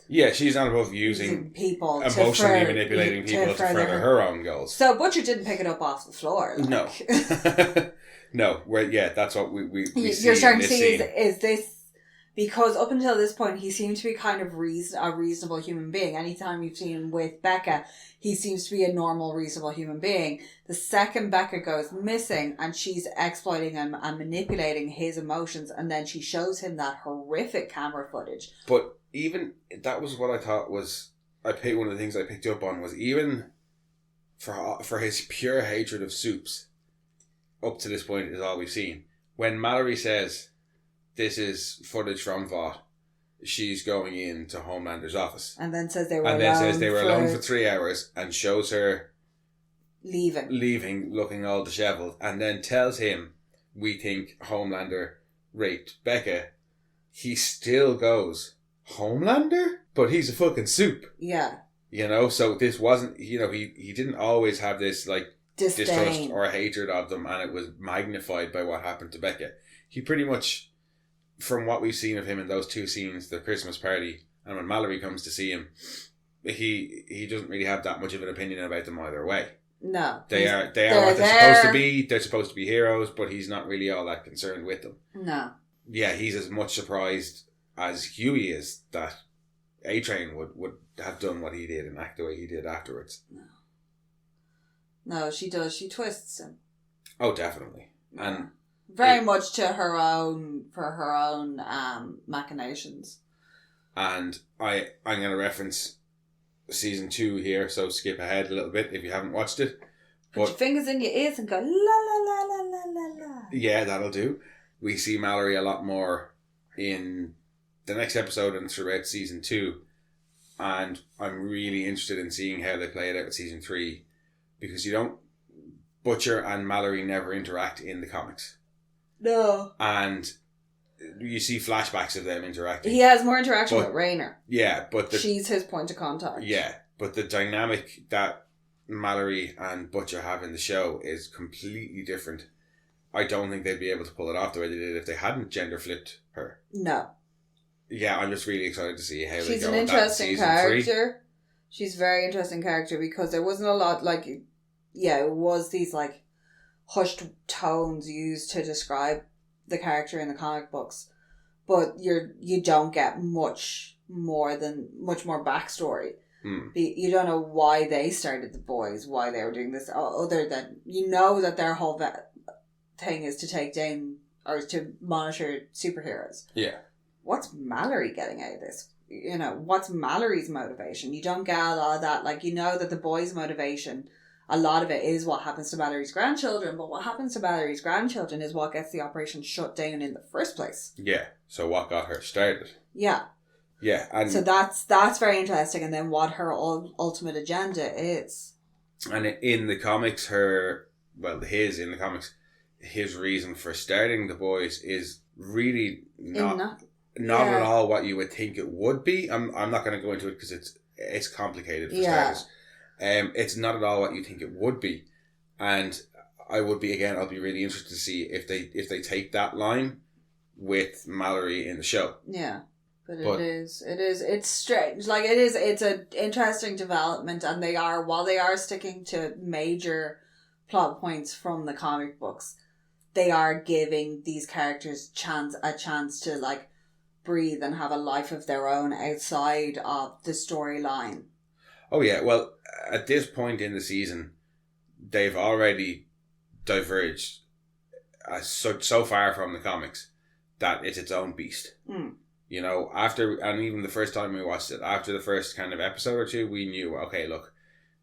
Yeah, she's not above using people, emotionally manipulating people to further her own goals. So Butcher didn't pick it up off the floor. Like. No. No. That's what we see. You're starting to see is this. Because up until this point, he seemed to be kind of a reasonable human being. Anytime you've seen him with Becca, he seems to be a normal, reasonable human being. The second Becca goes missing and she's exploiting him and manipulating his emotions, and then she shows him that horrific camera footage. But even, that was what I thought was, one of the things I picked up on was even for his pure hatred of Soups, up to this point is all we've seen. When Mallory says... This is footage from Vought. She's going into Homelander's office. And then says they were alone for 3 hours and shows her leaving, looking all disheveled, and then tells him, we think Homelander raped Becca. He still goes, Homelander? But he's a fucking Soup. Yeah. You know, so this wasn't, he didn't always have this, like, distrust or hatred of them, and it was magnified by what happened to Becca. He pretty much... From what we've seen of him in those two scenes, the Christmas party, and when Mallory comes to see him, he doesn't really have that much of an opinion about them either way. No. They are what they're supposed to be. They're supposed to be heroes, but he's not really all that concerned with them. No. yeah, he's as much surprised as Huey is that A-Train would have done what he did and act the way he did afterwards. No, she does. She twists him. Oh, definitely. And very much for her own machinations. And I'm going to reference season 2 here, so skip ahead a little bit if you haven't watched it. Put your fingers in your ears and go la la la la la la la. Yeah, that'll do. We see Mallory a lot more in the next episode and throughout season 2, and I'm really interested in seeing how they play it out with season 3, because Butcher and Mallory never interact in the comics. No. And you see flashbacks of them interacting. He has more interaction with Rayner. Yeah, but she's his point of contact. Yeah, but the dynamic that Mallory and Butcher have in the show is completely different. I don't think they'd be able to pull it off the way they did if they hadn't gender flipped her. No. Yeah, I'm just really excited to see how they go. She's an interesting character. She's a very interesting character because there wasn't a lot it was these hushed tones used to describe the character in the comic books, but you don't get much more backstory. You don't know why they started the boys, why they were doing this, other than that their whole thing is to take down or to monitor superheroes. Yeah. What's Mallory getting out of this? What's Mallory's motivation? You don't get a lot of that. That the boys' motivation, a lot of it is what happens to Mallory's grandchildren, but what happens to Mallory's grandchildren is what gets the operation shut down in the first place. Yeah. So what got her started? Yeah. Yeah. And so that's very interesting. And then what her ultimate agenda is. And in the comics, his reason for starting the boys is really not at all what you would think it would be. I'm not going to go into it because it's complicated for starters. It's not at all what you think it would be, and I'll be really interested to see if they take that line with Mallory in the show. Yeah, but it's strange. It's an interesting development, and while they are sticking to major plot points from the comic books, they are giving these characters a chance to breathe and have a life of their own outside of the storyline. Oh yeah, well, at this point in the season, they've already diverged so far from the comics that it's its own beast. Mm. Even the first time we watched it, after the first kind of episode or two, we knew, okay, look,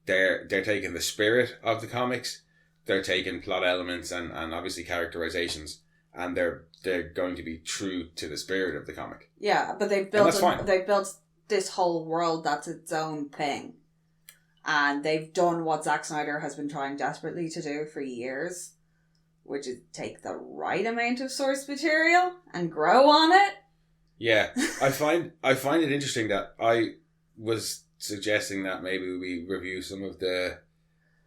they're taking the spirit of the comics, they're taking plot elements and obviously characterizations, and they're going to be true to the spirit of the comic. Yeah, but they've built this whole world that's its own thing. And they've done what Zack Snyder has been trying desperately to do for years, which is take the right amount of source material and grow on it. Yeah, I find it interesting that I was suggesting that maybe we review some of the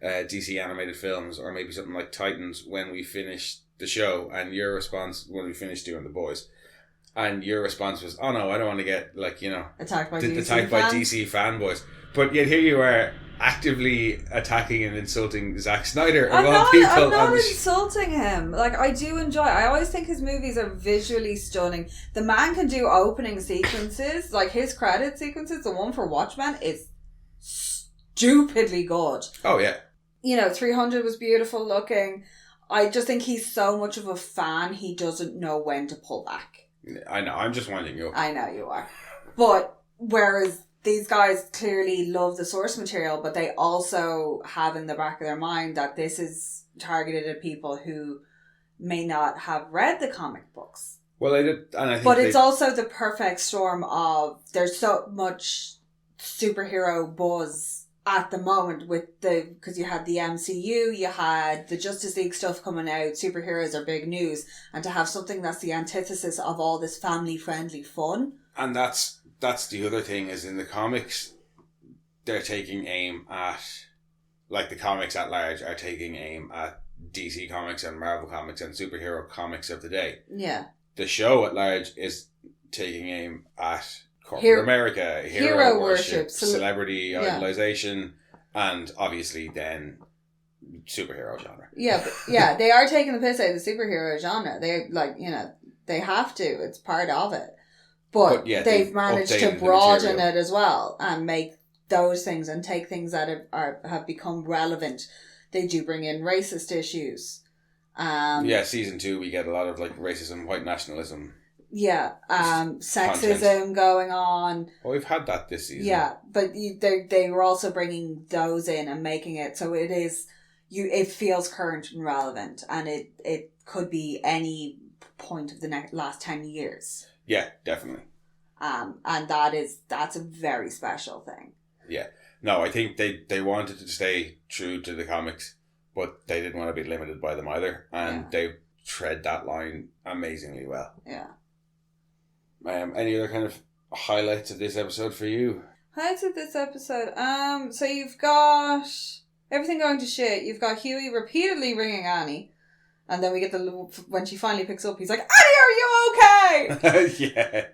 DC animated films, or maybe something like Titans when we finish the show, and your response when we finish doing The Boys. And your response was, oh no, I don't want to get attacked by DC fanboys. But yet here you are actively attacking and insulting Zack Snyder of all people. I'm not insulting him. I do enjoy it. I always think his movies are visually stunning. The man can do opening sequences, his credit sequences. The one for Watchmen is stupidly good. Oh yeah. 300 was beautiful looking. I just think he's so much of a fan, he doesn't know when to pull back. I know, I'm just winding you up. I know you are. But whereas these guys clearly love the source material, but they also have in the back of their mind that this is targeted at people who may not have read the comic books. Well, I did, and I think. But it's also the perfect storm of there's so much superhero buzz at the moment because you had the MCU, you had the Justice League stuff coming out, superheroes are big news, and to have something that's the antithesis of all this family-friendly fun. And that's the other thing, is in the comics, they're taking aim at, the comics at large are taking aim at DC Comics and Marvel Comics and superhero comics of the day. Yeah. The show at large is taking aim at corporate America, hero worship, celebrity idolization, and obviously then superhero genre. Yeah, but they are taking the piss out of the superhero genre. They They have to. It's part of it. But yeah, they've managed to broaden it as well and make those things and take things that have become relevant. They do bring in racist issues. Season 2 we get a lot of like racism, white nationalism. Yeah, sexism going on. Well, we've had that this season. Yeah, but they were also bringing those in and making it so it is it feels current and relevant, and it could be any point of the last 10 years. Yeah, definitely. And that's a very special thing. Yeah. No, I think they wanted to stay true to the comics, but they didn't want to be limited by them either, and they tread that line amazingly well. Yeah. Any other kind of highlights of this episode for you? Highlights of this episode. So you've got everything going to shit. You've got Huey repeatedly ringing Annie, and then we get when she finally picks up, he's like, "Annie, are you okay?" Yeah.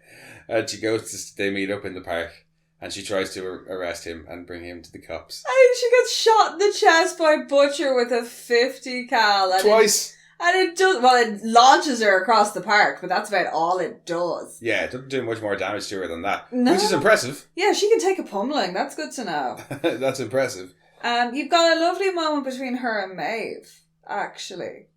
And she goes they meet up in the park, and she tries to arrest him and bring him to the cops. And she gets shot in the chest by Butcher with a .50 cal. Twice. And it does, it launches her across the park, but that's about all it does. Yeah, it doesn't do much more damage to her than that, no. Which is impressive. Yeah, she can take a pummeling. That's good to know. That's impressive. You've got a lovely moment between her and Maeve, actually.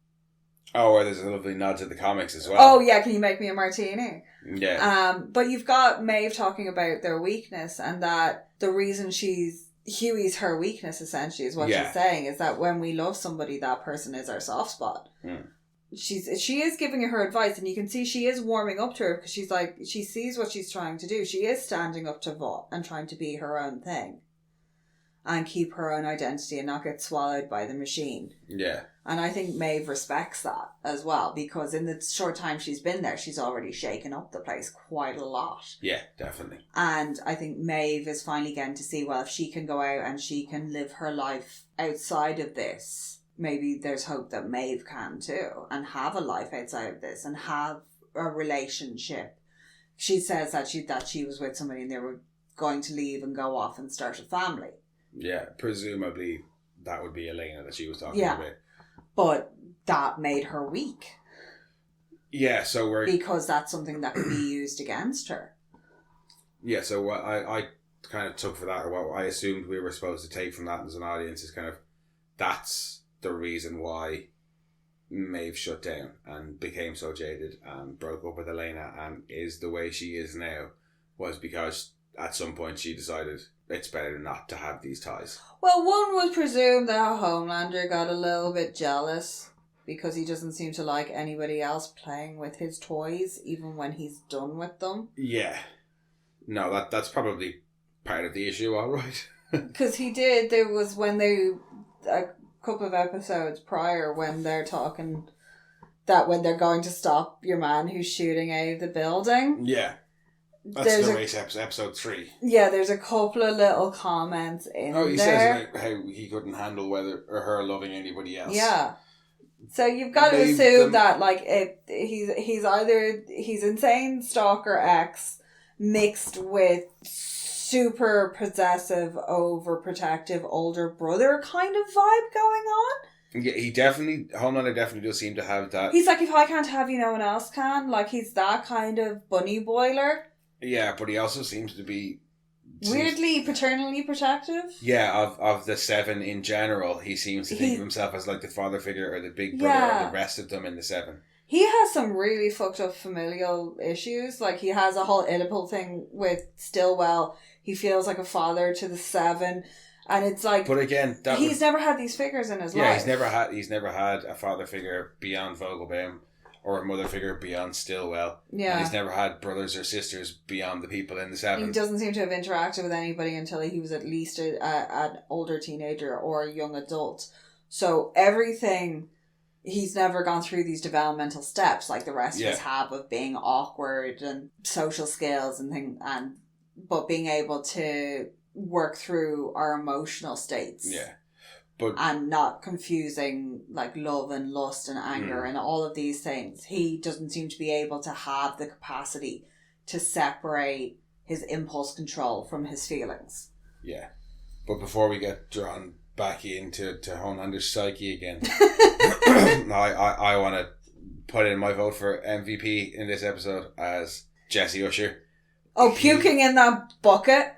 Oh, where there's a lovely nod to the comics as well. Oh, yeah, can you make me a martini? Yeah. But you've got Maeve talking about their weakness, and that the reason Huey's her weakness, essentially, is what she's saying, is that when we love somebody, that person is our soft spot. Mm. She is giving her advice, and you can see she is warming up to her, because she's like, she sees what she's trying to do. She is standing up to Vought and trying to be her own thing and keep her own identity and not get swallowed by the machine. Yeah. And I think Maeve respects that as well, because in the short time she's been there, she's already shaken up the place quite a lot. Yeah, definitely. And I think Maeve is finally getting to see, well, if she can go out and she can live her life outside of this, maybe there's hope that Maeve can too, and have a life outside of this and have a relationship. She says that she was with somebody and they were going to leave and go off and start a family. Yeah, presumably that would be Elena that she was talking about. But that made her weak. Yeah, so because that's something that can be used against her. Yeah, so what I kind of took for that, or what I assumed we were supposed to take from that as an audience, is kind of that's the reason why Maeve shut down and became so jaded and broke up with Elena and is the way she is now, was because at some point she decided it's better not to have these ties. Well, one would presume that Homelander got a little bit jealous because he doesn't seem to like anybody else playing with his toys, even when he's done with them. Yeah. No, that's probably part of the issue, all right. Because he did. There was when a couple of episodes prior when they're talking that when they're going to stop your man who's shooting out of the building. Yeah. That's the race episode 3. Yeah, there's a couple of little comments in there. Oh, he says about how he couldn't handle whether or her loving anybody else. Yeah. So you've got to assume that he's insane stalker X mixed with super possessive, overprotective older brother kind of vibe going on. Yeah, Homelander definitely does seem to have that. He's like, if I can't have you, no one else can. Like, he's that kind of bunny boiler. Yeah, but he also seems to be weirdly paternally protective. Yeah, of the 7 in general, he seems to think of himself as like the father figure or the big brother of the rest of them in the 7. He has some really fucked up familial issues. Like, he has a whole Oedipal thing with Stillwell. He feels like a father to the 7. And it's like, but again, he's never had these figures in his life. Yeah, he's never had a father figure beyond Vogelbaum or a mother figure beyond Stillwell. Yeah. And he's never had brothers or sisters beyond the people in the 7. He doesn't seem to have interacted with anybody until he was at least an older teenager or a young adult. So everything, he's never gone through these developmental steps like the rest of us have of being awkward and social skills and but being able to work through our emotional states. Yeah. And not confusing like love and lust and anger and all of these things. He doesn't seem to be able to have the capacity to separate his impulse control from his feelings. Yeah. But before we get drawn back into Homelander's psyche again, I want to put in my vote for MVP in this episode as Jesse Usher. Oh, puking in that bucket?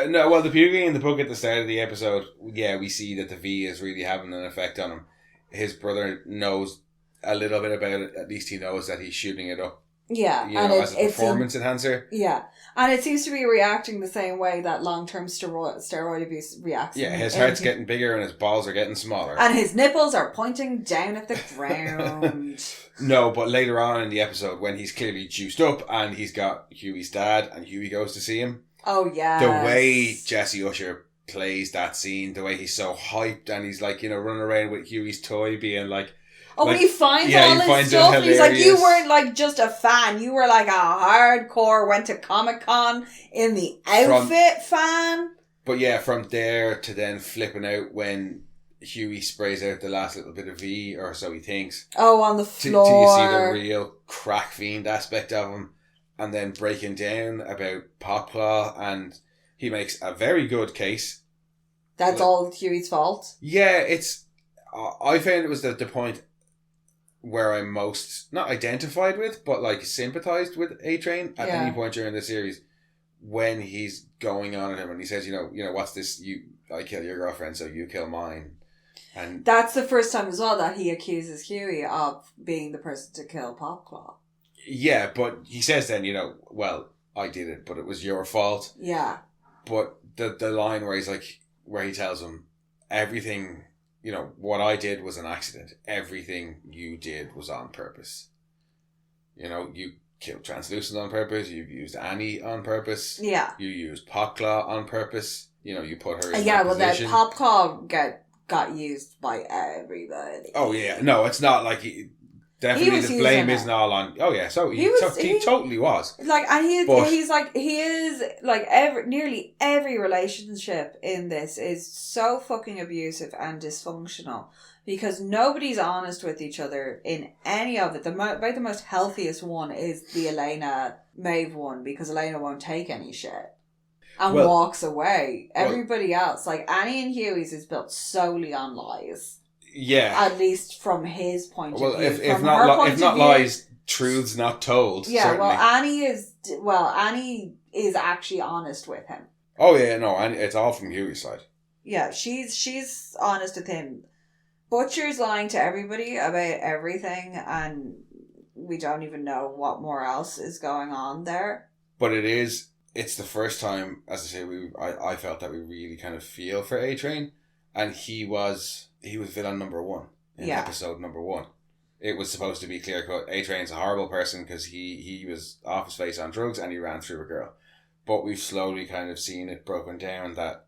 No, well, the puking in the book at the start of the episode, yeah, we see that the V is really having an effect on him. His brother knows a little bit about it. At least he knows that he's shooting it up. Yeah. You know, as a performance enhancer. Yeah. And it seems to be reacting the same way that long-term steroid abuse reacts. Yeah, his heart's getting bigger and his balls are getting smaller. And his nipples are pointing down at the ground. No, but later on in the episode, when he's clearly juiced up and he's got Huey's dad and Huey goes to see him. Oh, yeah. The way Jesse Usher plays that scene, the way he's so hyped and he's like, you know, running around with Huey's toy being like... Oh, when he finds all his stuff, he's like, you weren't like just a fan, you were like a hardcore, went to Comic-Con in the outfit fan. But yeah, from there to then flipping out when Huey sprays out the last little bit of V, or so he thinks. Oh, on the floor. Till you see the real crack fiend aspect of him. And then breaking down about Popclaw, and he makes a very good case. That's all Huey's fault? Yeah, it's... I found it was the point where I'm most, not identified with, but like sympathised with A-Train at any point during the series. When he's going on at him and he says, you know, what's this? I kill your girlfriend, so you kill mine. And that's the first time as well that he accuses Huey of being the person to kill Popclaw. Yeah, but he says then, you know, well, I did it, but it was your fault. Yeah. But the line where he's like, where he tells him, everything, you know, what I did was an accident. Everything you did was on purpose. You know, you killed Translucent on purpose. You've used Annie on purpose. Yeah. You used Popclaw on purpose. You know, you put her in that position. That Popclaw got used by everybody. Oh, yeah. No, it's not like... Definitely the blame isn't all on... Oh, yeah. So he totally was. Like, and he is like nearly every relationship in this is so fucking abusive and dysfunctional because nobody's honest with each other in any of it. The most healthiest one is the Elena Maeve one because Elena won't take any shit and walks away. Everybody else, like Annie and Huey's, is built solely on lies. Yeah. At least from his point of view. Well, if not lies, truths not told. Yeah, certainly. Annie is actually honest with him. Oh yeah, no, and it's all from Huey's side. Yeah, she's honest with him. Butcher's lying to everybody about everything, and we don't even know what more else is going on there. But it's the first time, as I say, I felt that we really kind of feel for A-Train, and he was villain number one in episode number 1. It was supposed to be clear cut. A-Train's a horrible person because he was off his face on drugs and he ran through a girl. But we've slowly kind of seen it broken down that,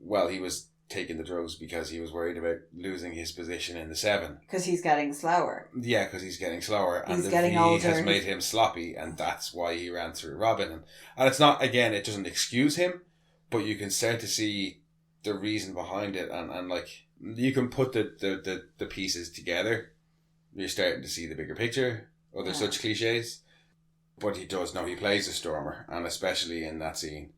well, he was taking the drugs because he was worried about losing his position in the 7. Because he's getting slower. Yeah, because he's getting slower. He's and getting the V older. has made him sloppy, and that's why he ran through Robin. And it's not, again, it doesn't excuse him, but you can start to see the reason behind it, and like, you can put the pieces together. You're starting to see the bigger picture. Other such cliches. But he does know he plays a Stormer. And especially in that scene,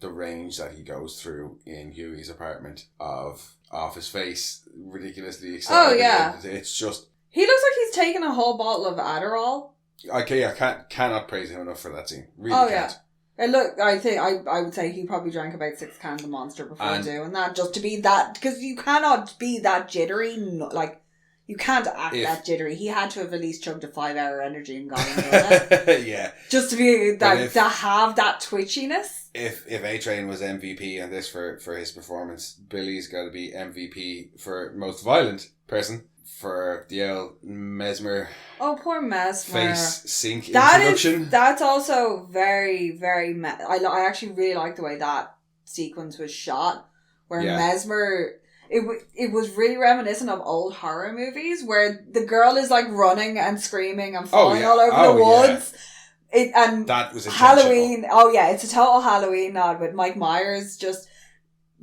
the range that he goes through in Huey's apartment of off his face, ridiculously excited. Oh, yeah. It's just... He looks like he's taken a whole bottle of Adderall. Okay, I cannot praise him enough for that scene. Really can't. Yeah. And look, I think I would say he probably drank about 6 cans of Monster before doing that, just to be that, because you cannot be that jittery, like, you can't act that jittery. He had to have at least chugged a 5-hour energy and gone and done it. Yeah. Just to be that, to have that twitchiness. If A-Train was MVP and this for his performance, Billy's got to be MVP for most violent person. For the old Mesmer. Oh, poor Mesmer. Face sink introduction. That's also very, very... I actually really like the way that sequence was shot. Where Mesmer... It was really reminiscent of old horror movies where the girl is like running and screaming and falling all over the woods. Yeah. And that was Halloween. Oh yeah, it's a total Halloween nod with Mike Myers just...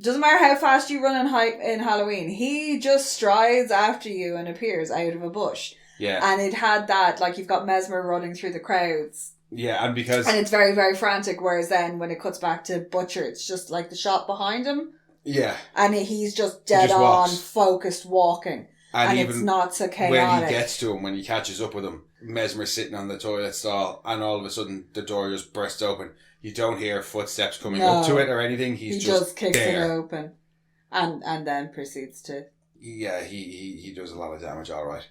Doesn't matter how fast you run in Halloween. He just strides after you and appears out of a bush. Yeah. And it had that, like, you've got Mesmer running through the crowds. Yeah, and it's very, very frantic, whereas then when it cuts back to Butcher, it's just like the shot behind him. Yeah. And he's just dead on, focused walking. And it's not so chaotic. When he gets to him, when he catches up with him, Mesmer sitting on the toilet stall, and all of a sudden the door just bursts open. You don't hear footsteps coming up to it or anything. He just kicks there. it open, and then proceeds to. Yeah, he does a lot of damage. All right,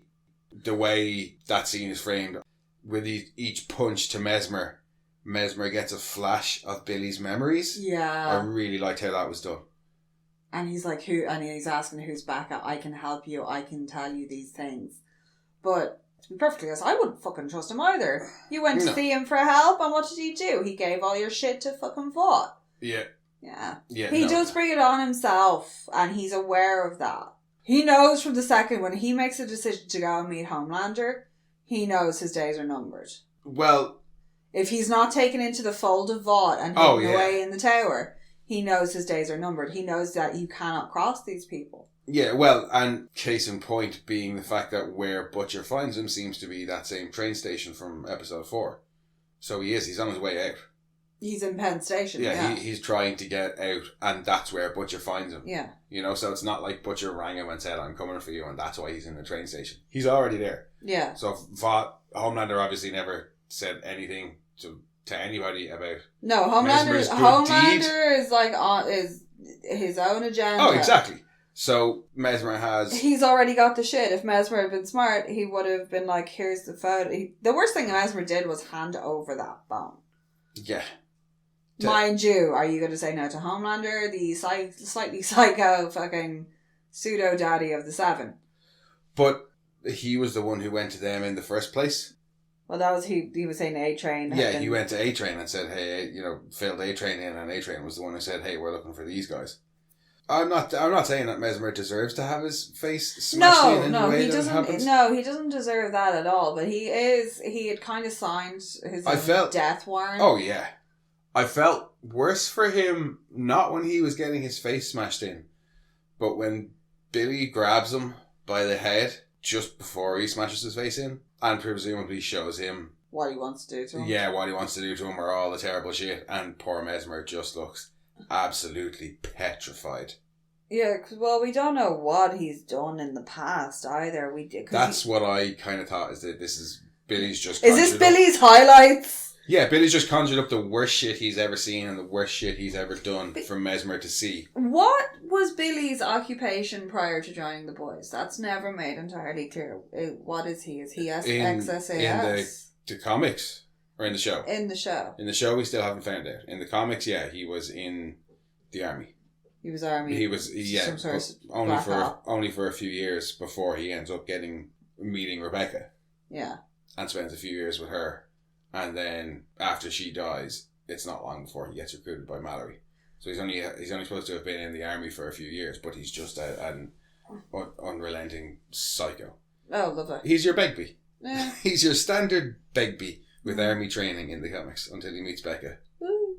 the way that scene is framed, with each punch to Mesmer gets a flash of Billy's memories. Yeah, I really liked how that was done. And he's like, who? And he's asking who's back. I can help you. I can tell you these things. But to be perfectly honest, I wouldn't fucking trust him either. You went to see him for help, and what did he do? He gave all your shit to fucking Vought. Yeah. Yeah. He does bring it on himself, and he's aware of that. He knows from the second when he makes a decision to go and meet Homelander, he knows his days are numbered. Well, if he's not taken into the fold of Vought and hidden away in the tower, he knows his days are numbered. He knows that you cannot cross these people. Yeah, well, and case in point being the fact that where Butcher finds him seems to be that same train station from episode 4. So he's on his way out. He's in Penn Station, he's trying to get out, and that's where Butcher finds him. Yeah. You know, so it's not like Butcher rang him and said, I'm coming for you, and that's why he's in the train station. He's already there. Yeah. So Vought, Homelander obviously never said anything to anybody about. No, Homelander is like is his own agenda. Oh, exactly. So Mesmer he's already got the shit. If Mesmer had been smart, he would have been like, here's the photo. The worst thing Mesmer did was hand over that phone. Yeah. Mind you, are you going to say no to Homelander, the slightly psycho fucking pseudo daddy of the 7? But he was the one who went to them in the first place. Well, that was he was saying A-Train. Yeah, he went to A-Train and said, hey, filled A-Train in, and A-Train was the one who said, hey, we're looking for these guys. I'm not saying that Mesmer deserves to have his face smashed in the way he doesn't. Happens. No, he doesn't deserve that at all. But he had kind of signed his death warrant. Oh yeah, I felt worse for him not when he was getting his face smashed in, but when Billy grabs him by the head just before he smashes his face in, and presumably shows him what he wants to do to him. Yeah, what he wants to do to him, or all the terrible shit, and poor Mesmer just looks absolutely petrified. Yeah, well, we don't know what he's done in the past either. That's what I kind of thought, is that this is Billy's just. Is this Billy's highlights? Yeah, Billy's just conjured up the worst shit he's ever seen and the worst shit he's ever done for Mesmer to see. What was Billy's occupation prior to joining the boys? That's never made entirely clear. What is he? Is he XSAS? In the comics? Or in the show? In the show. In the show, we still haven't found out. In the comics, yeah, he was in the army. He was army. He was, yeah, only for a few years before he ends up meeting Rebecca. Yeah. And spends a few years with her. And then after she dies, it's not long before he gets recruited by Mallory. So he's only supposed to have been in the army for a few years, but he's just an unrelenting psycho. Oh, love it. He's your Begbie. Yeah. He's your standard Begbie with army training in the comics until he meets Becca. Woo.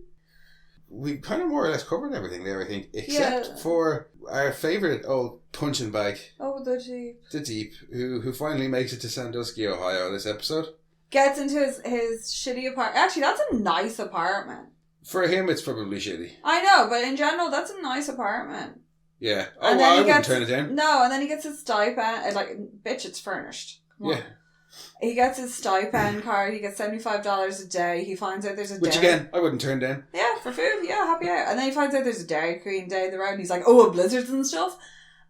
We kind of more or less covered everything there, I think, except for our favourite old punching bag. Oh, the Deep. The Deep, who finally makes it to Sandusky, Ohio this episode. Gets into his shitty apartment. Actually, that's a nice apartment. For him, it's probably shitty. I know, but in general, that's a nice apartment. Yeah. Oh, well, I wouldn't turn it down. No, and then he gets his stipend. Bitch, it's furnished. Come on. Yeah. He gets his stipend card. He gets $75 a day. He finds out there's a Which again, I wouldn't turn down. Yeah, for food. Yeah, happy out. And then he finds out there's a Dairy Queen down the road, and he's like, oh, blizzards and stuff.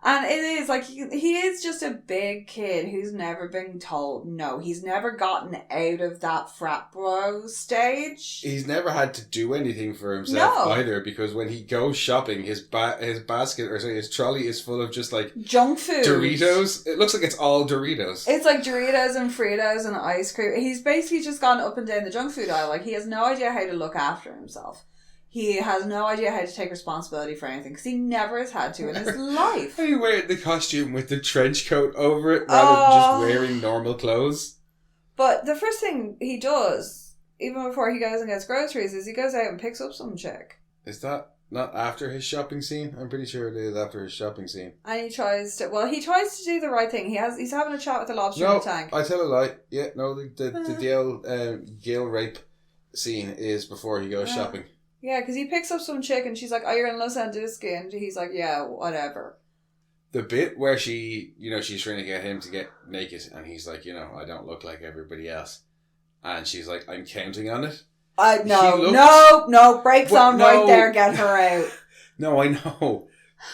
And it is like he is just a big kid who's never been told no. He's never gotten out of that frat bro stage. He's never had to do anything for himself either, because when he goes shopping, his his trolley is full of just like junk food, Doritos. It looks like it's all Doritos. It's like Doritos and Fritos and ice cream. He's basically just gone up and down the junk food aisle. Like, he has no idea how to look after himself. He has no idea how to take responsibility for anything, because he never has had to in his life. How you wearing the costume with the trench coat over it rather than just wearing normal clothes? But the first thing he does, even before he goes and gets groceries, is he goes out and picks up some chick. Is that not after his shopping scene? I'm pretty sure it is after his shopping scene. And he tries to do the right thing. He's having a chat with the lobster in the tank. I tell a lie. Yeah, no, the Gail rape scene is before he goes shopping. Yeah, because he picks up some chick and she's like, oh, you're in Los Angeles, and he's like, yeah, whatever. The bit where she, she's trying to get him to get naked, and he's like, I don't look like everybody else. And she's like, I'm counting on it. No, brakes on right there, get her out. No, I know.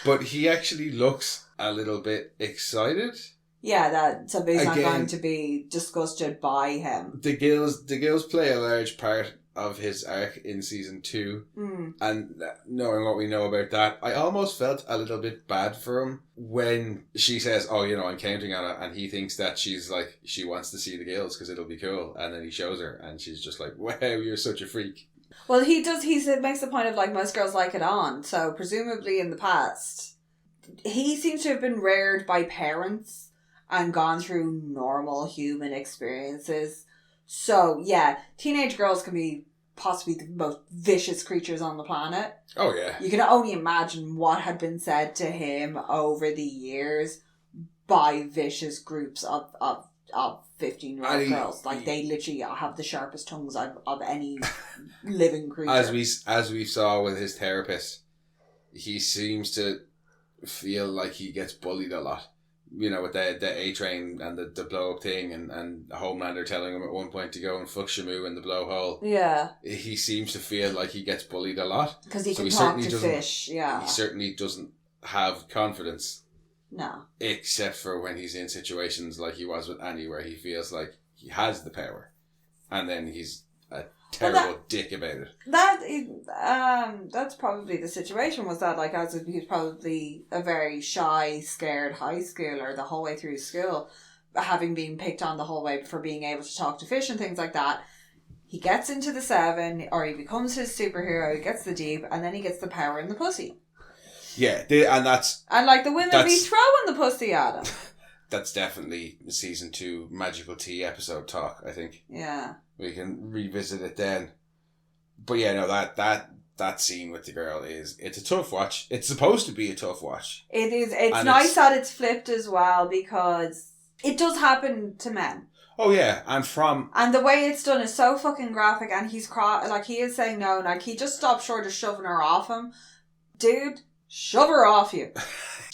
But he actually looks a little bit excited. Yeah, that somebody's not going to be disgusted by him. The girls play a large part of his arc in season 2. And knowing what we know about that, I almost felt a little bit bad for him when she says, I'm counting on it, and he thinks that she's like, she wants to see the girls because it'll be cool, and then he shows her and she's just like, wow, you're such a freak. Well, he makes the point of like, most girls like it on, so presumably in the past he seems to have been reared by parents and gone through normal human experiences. So, yeah, teenage girls can be possibly the most vicious creatures on the planet. Oh, yeah. You can only imagine what had been said to him over the years by vicious groups of 15-year-old girls. Like, they literally have the sharpest tongues of any living creature. As we saw with his therapist, he seems to feel like he gets bullied a lot. With the A-Train and the blow-up thing and Homelander telling him at one point to go and fuck Shamu in the blowhole. Yeah. He seems to feel like he gets bullied a lot. Because he can talk to fish, yeah. He certainly doesn't have confidence. No. Except for when he's in situations like he was with Annie, where he feels like he has the power. And then he's a terrible dick about it. That's probably the situation, was that like, as he's probably a very shy, scared high schooler the whole way through school, having been picked on the whole way for being able to talk to fish and things like that. He gets into the 7, or he becomes his superhero, he gets the deep, and then he gets the power in the pussy. Yeah, and like the women be throwing the pussy at him. That's definitely season 2 Magical Tea episode talk, I think. Yeah. We can revisit it then. But yeah, no, that scene with the girl it's a tough watch. It's supposed to be a tough watch. It is. It's nice that it's flipped as well, because it does happen to men. Oh yeah, and the way it's done is so fucking graphic, and he is saying no, like he just stopped short of shoving her off him. Dude, shove her off you.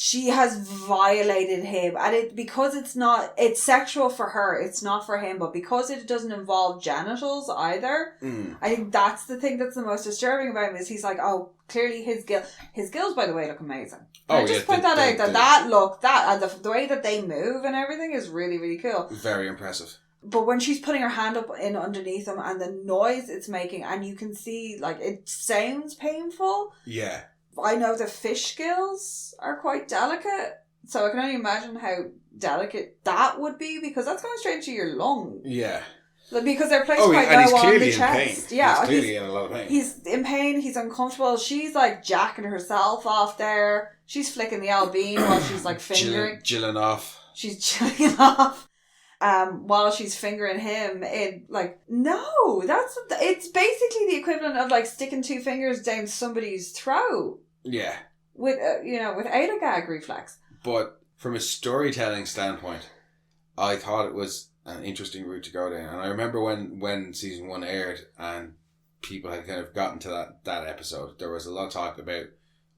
She has violated him, and because it's sexual for her, it's not for him, but because it doesn't involve genitals either, I think that's the thing that's the most disturbing about him, is he's like, oh, clearly his gills, by the way, look amazing. And point that out, and the way that they move and everything is really, really cool. Very impressive. But when she's putting her hand up in underneath him, and the noise it's making, and you can see, like, it sounds painful. Yeah. I know the fish gills are quite delicate, so I can only imagine how delicate that would be, because that's going straight into your lung. Yeah. Because they're placed quite low on the chest. Pain. Yeah, he's clearly in a lot of pain. He's in pain, he's uncomfortable. She's like jacking herself off there. She's flicking the old bean while she's like fingering. Jilling off. She's jilling off. While she's fingering him, it's basically the equivalent of like sticking 2 fingers down somebody's throat. Yeah. Without a gag reflex. But from a storytelling standpoint, I thought it was an interesting route to go down. And I remember when season 1 aired and people had kind of gotten to that episode, there was a lot of talk about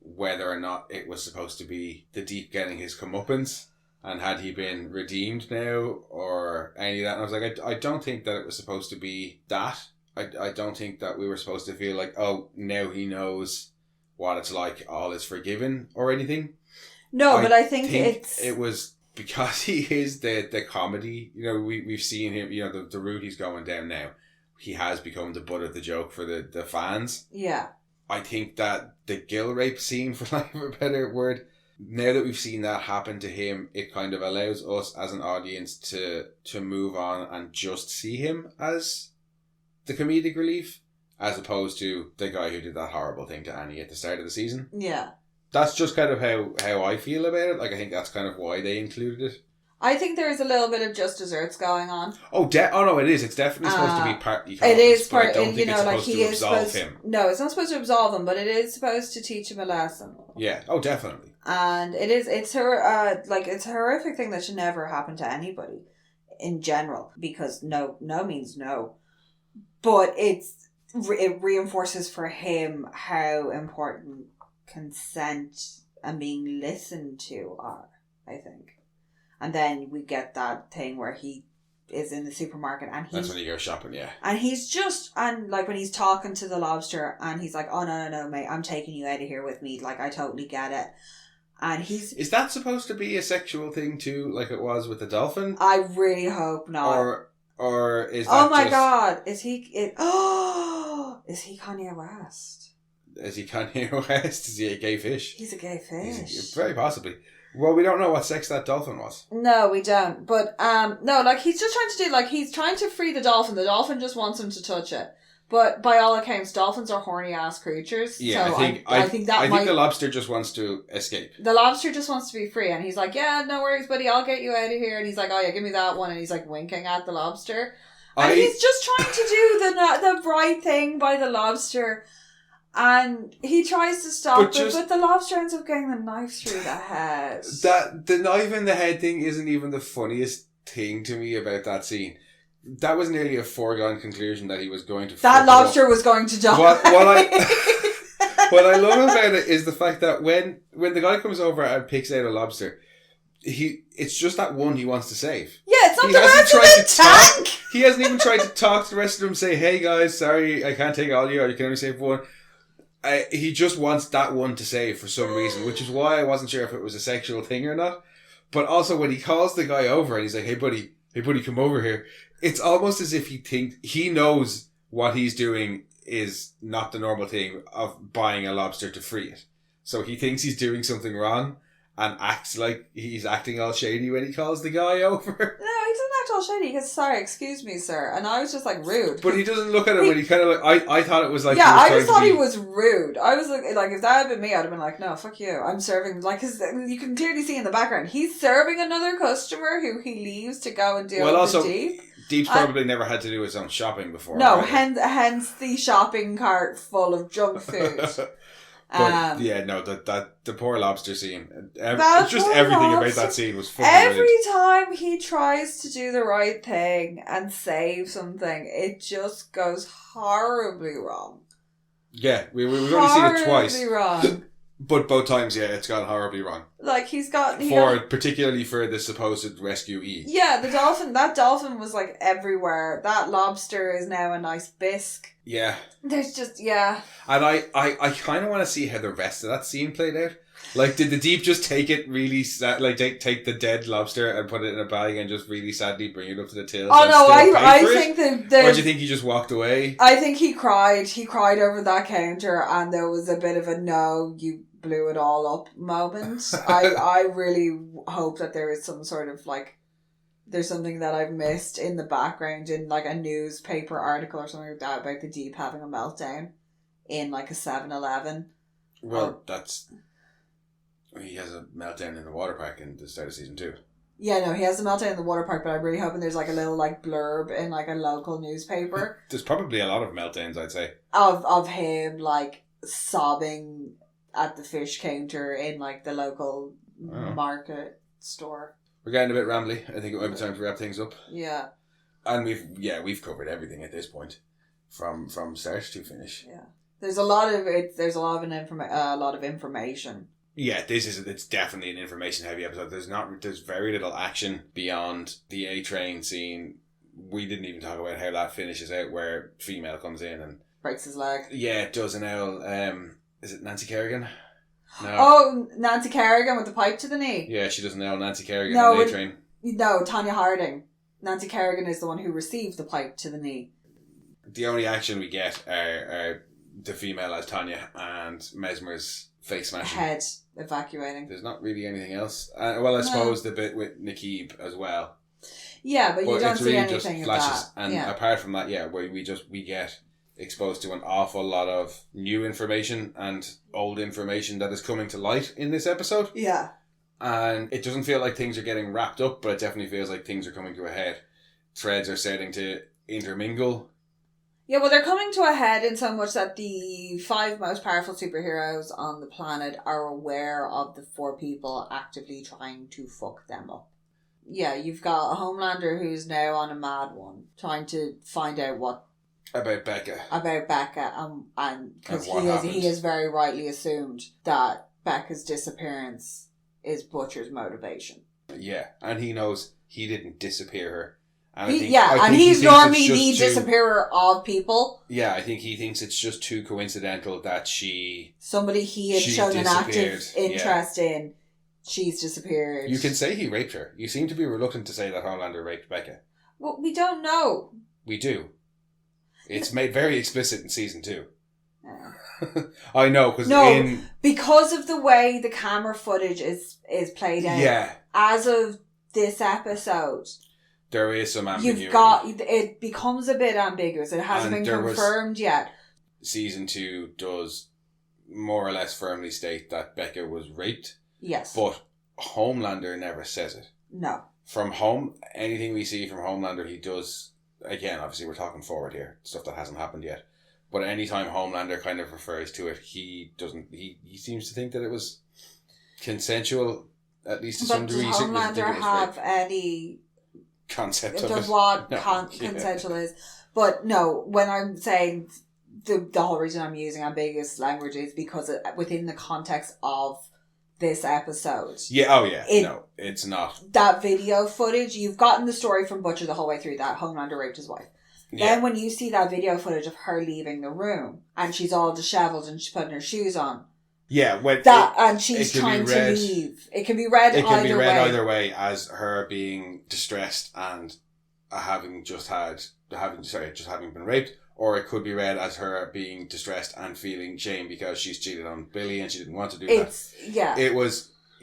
whether or not it was supposed to be the Deep getting his comeuppance. And had he been redeemed now, or any of that? And I was like, I don't think that it was supposed to be that. I don't think that we were supposed to feel like, oh, now he knows what it's like, all is forgiven, or anything. No, but I think it was because he is the comedy. We've seen him, the route he's going down now. He has become the butt of the joke for the fans. Yeah. I think that the gill rape scene, for lack of a better word, now that we've seen that happen to him, it kind of allows us as an audience to move on and just see him as the comedic relief, as opposed to the guy who did that horrible thing to Annie at the start of the season. Yeah. That's just kind of how I feel about it. Like, I think that's kind of why they included it. I think there is a little bit of just desserts going on. Oh no, it is. It's definitely supposed to be part. It is part. I don't think it's supposed to absolve him. No, it's not supposed to absolve him, but it is supposed to teach him a lesson. Yeah. Oh, definitely. And it's a horrific thing that should never happen to anybody, in general, because no means no, but it reinforces for him how important consent and being listened to are, I think. And then we get that thing where he is in the supermarket and that's when you go shopping, yeah. And he's just, and like when he's talking to the lobster and he's like, oh no, mate, I'm taking you out of here with me. Like, I totally get it. And he's... Is that supposed to be a sexual thing too, like it was with the dolphin? I really hope not. Or is that oh my god, is he Kanye West? Is he Kanye West? Is he a gay fish? He's a gay fish. Very possibly. Well, we don't know what sex that dolphin was. No, we don't. But, no, like, he's just trying to do, like, he's trying to free the dolphin. The dolphin just wants him to touch it. But by all accounts, dolphins are horny-ass creatures. Yeah, so I think the lobster just wants to escape. The lobster just wants to be free. And he's like, yeah, no worries, buddy, I'll get you out of here. And he's like, oh, yeah, give me that one. And he's, like, winking at the lobster. And he's just trying to do the right thing by the lobster. And he tries to stop it, but the lobster ends up getting the knife through the head. The knife in the head thing isn't even the funniest thing to me about that scene. That was nearly a foregone conclusion that he was going to... That lobster was going to die. What I love about it is the fact that when the guy comes over and picks out a lobster, it's just that one he wants to save. Yeah, it's not the rest of the tank! He hasn't even tried to talk to the rest of them, say, hey guys, sorry, I can't take all you, or you can only save one. He just wants that one to save for some reason, which is why I wasn't sure if it was a sexual thing or not. But also when he calls the guy over and he's like, hey buddy, come over here. It's almost as if he knows what he's doing is not the normal thing of buying a lobster to free it. So he thinks he's doing something wrong and acts like he's acting all shady when he calls the guy over. No, he doesn't act all shady. He goes, sorry, excuse me, sir. And I was just like, rude. But he doesn't look at him when he kind of like, I thought it was like... Yeah, I just thought he was rude. I was like, if that had been me, I'd have been like, no, fuck you. I'm serving, like, cause you can clearly see in the background, he's serving another customer who he leaves to go and deal with Deep. Deep's probably never had to do his own shopping before. No, right? hence the shopping cart full of junk food. But the poor lobster scene. Just everything about that scene was fucking every time he tries to do the right thing and save something, it just goes horribly wrong. Yeah, we've only seen it twice. Horribly wrong. But both times, yeah, it's gone horribly wrong. Like, particularly for the supposed rescuee. Yeah, that dolphin was, like, everywhere. That lobster is now a nice bisque. Yeah. There's just, yeah. And I kind of want to see how the rest of that scene played out. Like, did the Deep just take it really sad, like, take the dead lobster and put it in a bag and just really sadly bring it up to the till? Oh, no, I think that... Or do you think he just walked away? I think he cried. He cried over that counter and there was a bit of a no, you blew it all up moment. I really hope that there is some sort of, like, there's something that I've missed in the background in, like, a newspaper article or something like that about the Deep having a meltdown in, like, a 7-Eleven. Well, he has a meltdown in the water park in the start of season 2. Yeah, no, he has a meltdown in the water park, but I'm really hoping there's, like, a little, like, blurb in, like, a local newspaper. There's probably a lot of meltdowns, I'd say. Of him, like, sobbing at the fish counter in, like, the local market store. We're getting a bit rambly. I think it might be time to wrap things up. Yeah. And we've covered everything at this point, from start to finish. Yeah. There's a lot of information. Yeah, it's definitely an information heavy episode. There's very little action beyond the A-train scene. We didn't even talk about how that finishes out, where female comes in and breaks his leg. Yeah, it does. And now, is it Nancy Kerrigan? No. Oh, Nancy Kerrigan with the pipe to the knee. Yeah, she doesn't know Nancy Kerrigan on the A-train. No, Tanya Harding. Nancy Kerrigan is the one who received the pipe to the knee. The only action we get are the female as Tanya and Mesmer's face smashing. Head evacuating. There's not really anything else. I suppose the bit with Nikib as well. Yeah, but you don't see really anything of that. And apart from that, we get exposed to an awful lot of new information and old information that is coming to light in this episode. Yeah. And it doesn't feel like things are getting wrapped up, but it definitely feels like things are coming to a head. Threads are starting to intermingle. Yeah, well, they're coming to a head in so much that the 5 most powerful superheroes on the planet are aware of the 4 people actively trying to fuck them up. Yeah, you've got a Homelander who's now on a mad one, trying to find out what... About Becca. And because he has very rightly assumed that Becca's disappearance is Butcher's motivation. Yeah, and he knows he didn't disappear her. And he's normally the disappearer of people. Yeah, I think he thinks it's just too coincidental that somebody he had shown an active interest in, she's disappeared. You can say he raped her. You seem to be reluctant to say that Homelander raped Becca. Well, we don't know. We do. It's made very explicit in season 2. I know, because of the way the camera footage is played out. Yeah. As of this episode, there is some ambiguity. It becomes a bit ambiguous. It hasn't been confirmed yet. Season 2 does more or less firmly state that Becca was raped. Yes. But Homelander never says it. No. Anything we see from Homelander, he does, again, obviously we're talking forward here, stuff that hasn't happened yet. But anytime Homelander kind of refers to it, he seems to think that it was consensual, at least to some degree. Does Homelander have any concept of what consensual is? But no, when I'm saying the whole reason I'm using ambiguous language is because within the context of this episode. Yeah, no, it's not. That video footage, you've gotten the story from Butcher the whole way through that Homelander raped his wife. Yeah. Then when you see that video footage of her leaving the room and she's all dishevelled and she's putting her shoes on. Yeah, and she's trying to leave. It can be read either way as her being distressed and having been raped, or it could be read as her being distressed and feeling shame because she's cheated on Billy and she didn't want to do that. Yeah.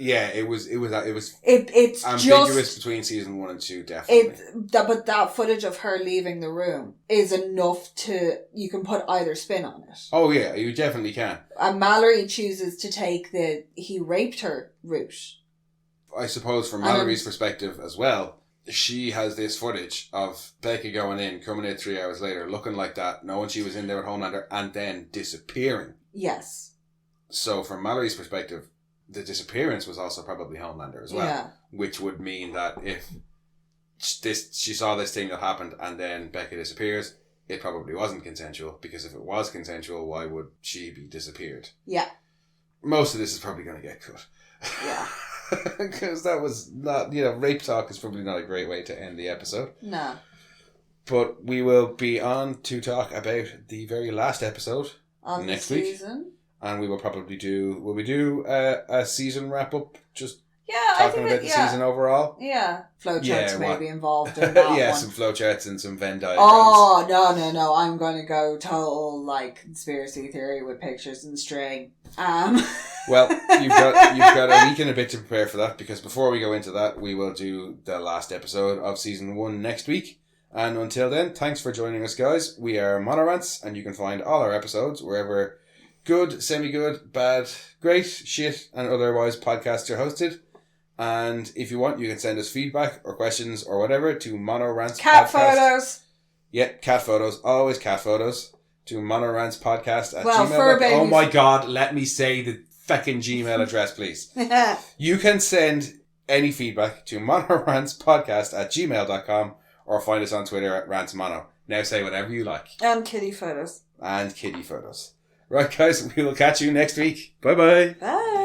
It's ambiguous between season 1 and 2, definitely. But that footage of her leaving the room is enough you can put either spin on it. Oh yeah, you definitely can. And Mallory chooses to take the he raped her route. I suppose from Mallory's perspective as well, she has this footage of Becca coming in 3 hours later, looking like that, knowing she was in there with Homelander, and then disappearing. Yes. So from Mallory's perspective, the disappearance was also probably Homelander as well. Yeah. Which would mean that if she saw this thing that happened and then Becca disappears, it probably wasn't consensual, because if it was consensual, why would she be disappeared? Yeah. Most of this is probably going to get cut. Yeah. Because that was not, rape talk is probably not a great way to end the episode. No. But we will be on to talk about the very last episode of next the season. Week. And we will probably do a season wrap up, just talking about the season overall. Yeah. Flowcharts may be involved in that one. Some flowcharts and some Venn diagrams. Oh, no. I'm going to go total, conspiracy theory with pictures and string. Well, you've got a week and a bit to prepare for that, because before we go into that, we will do the last episode of season 1 next week. And until then, thanks for joining us, guys. We are Monorants, and you can find all our episodes wherever good, semi-good, bad, great, shit, and otherwise podcasts are hosted. And if you want, you can send us feedback or questions or whatever to Monorants Cat photos. Yeah, cat photos. Always cat photos. To monorantspodcast@gmail.com. Fur-babies. Oh my god, let me say the fucking Gmail address, please. You can send any feedback to monorantspodcast@gmail.com or find us on Twitter @rantsmono. Now say whatever you like. And kitty photos. Right, guys, we will catch you next week. Bye-bye. Bye.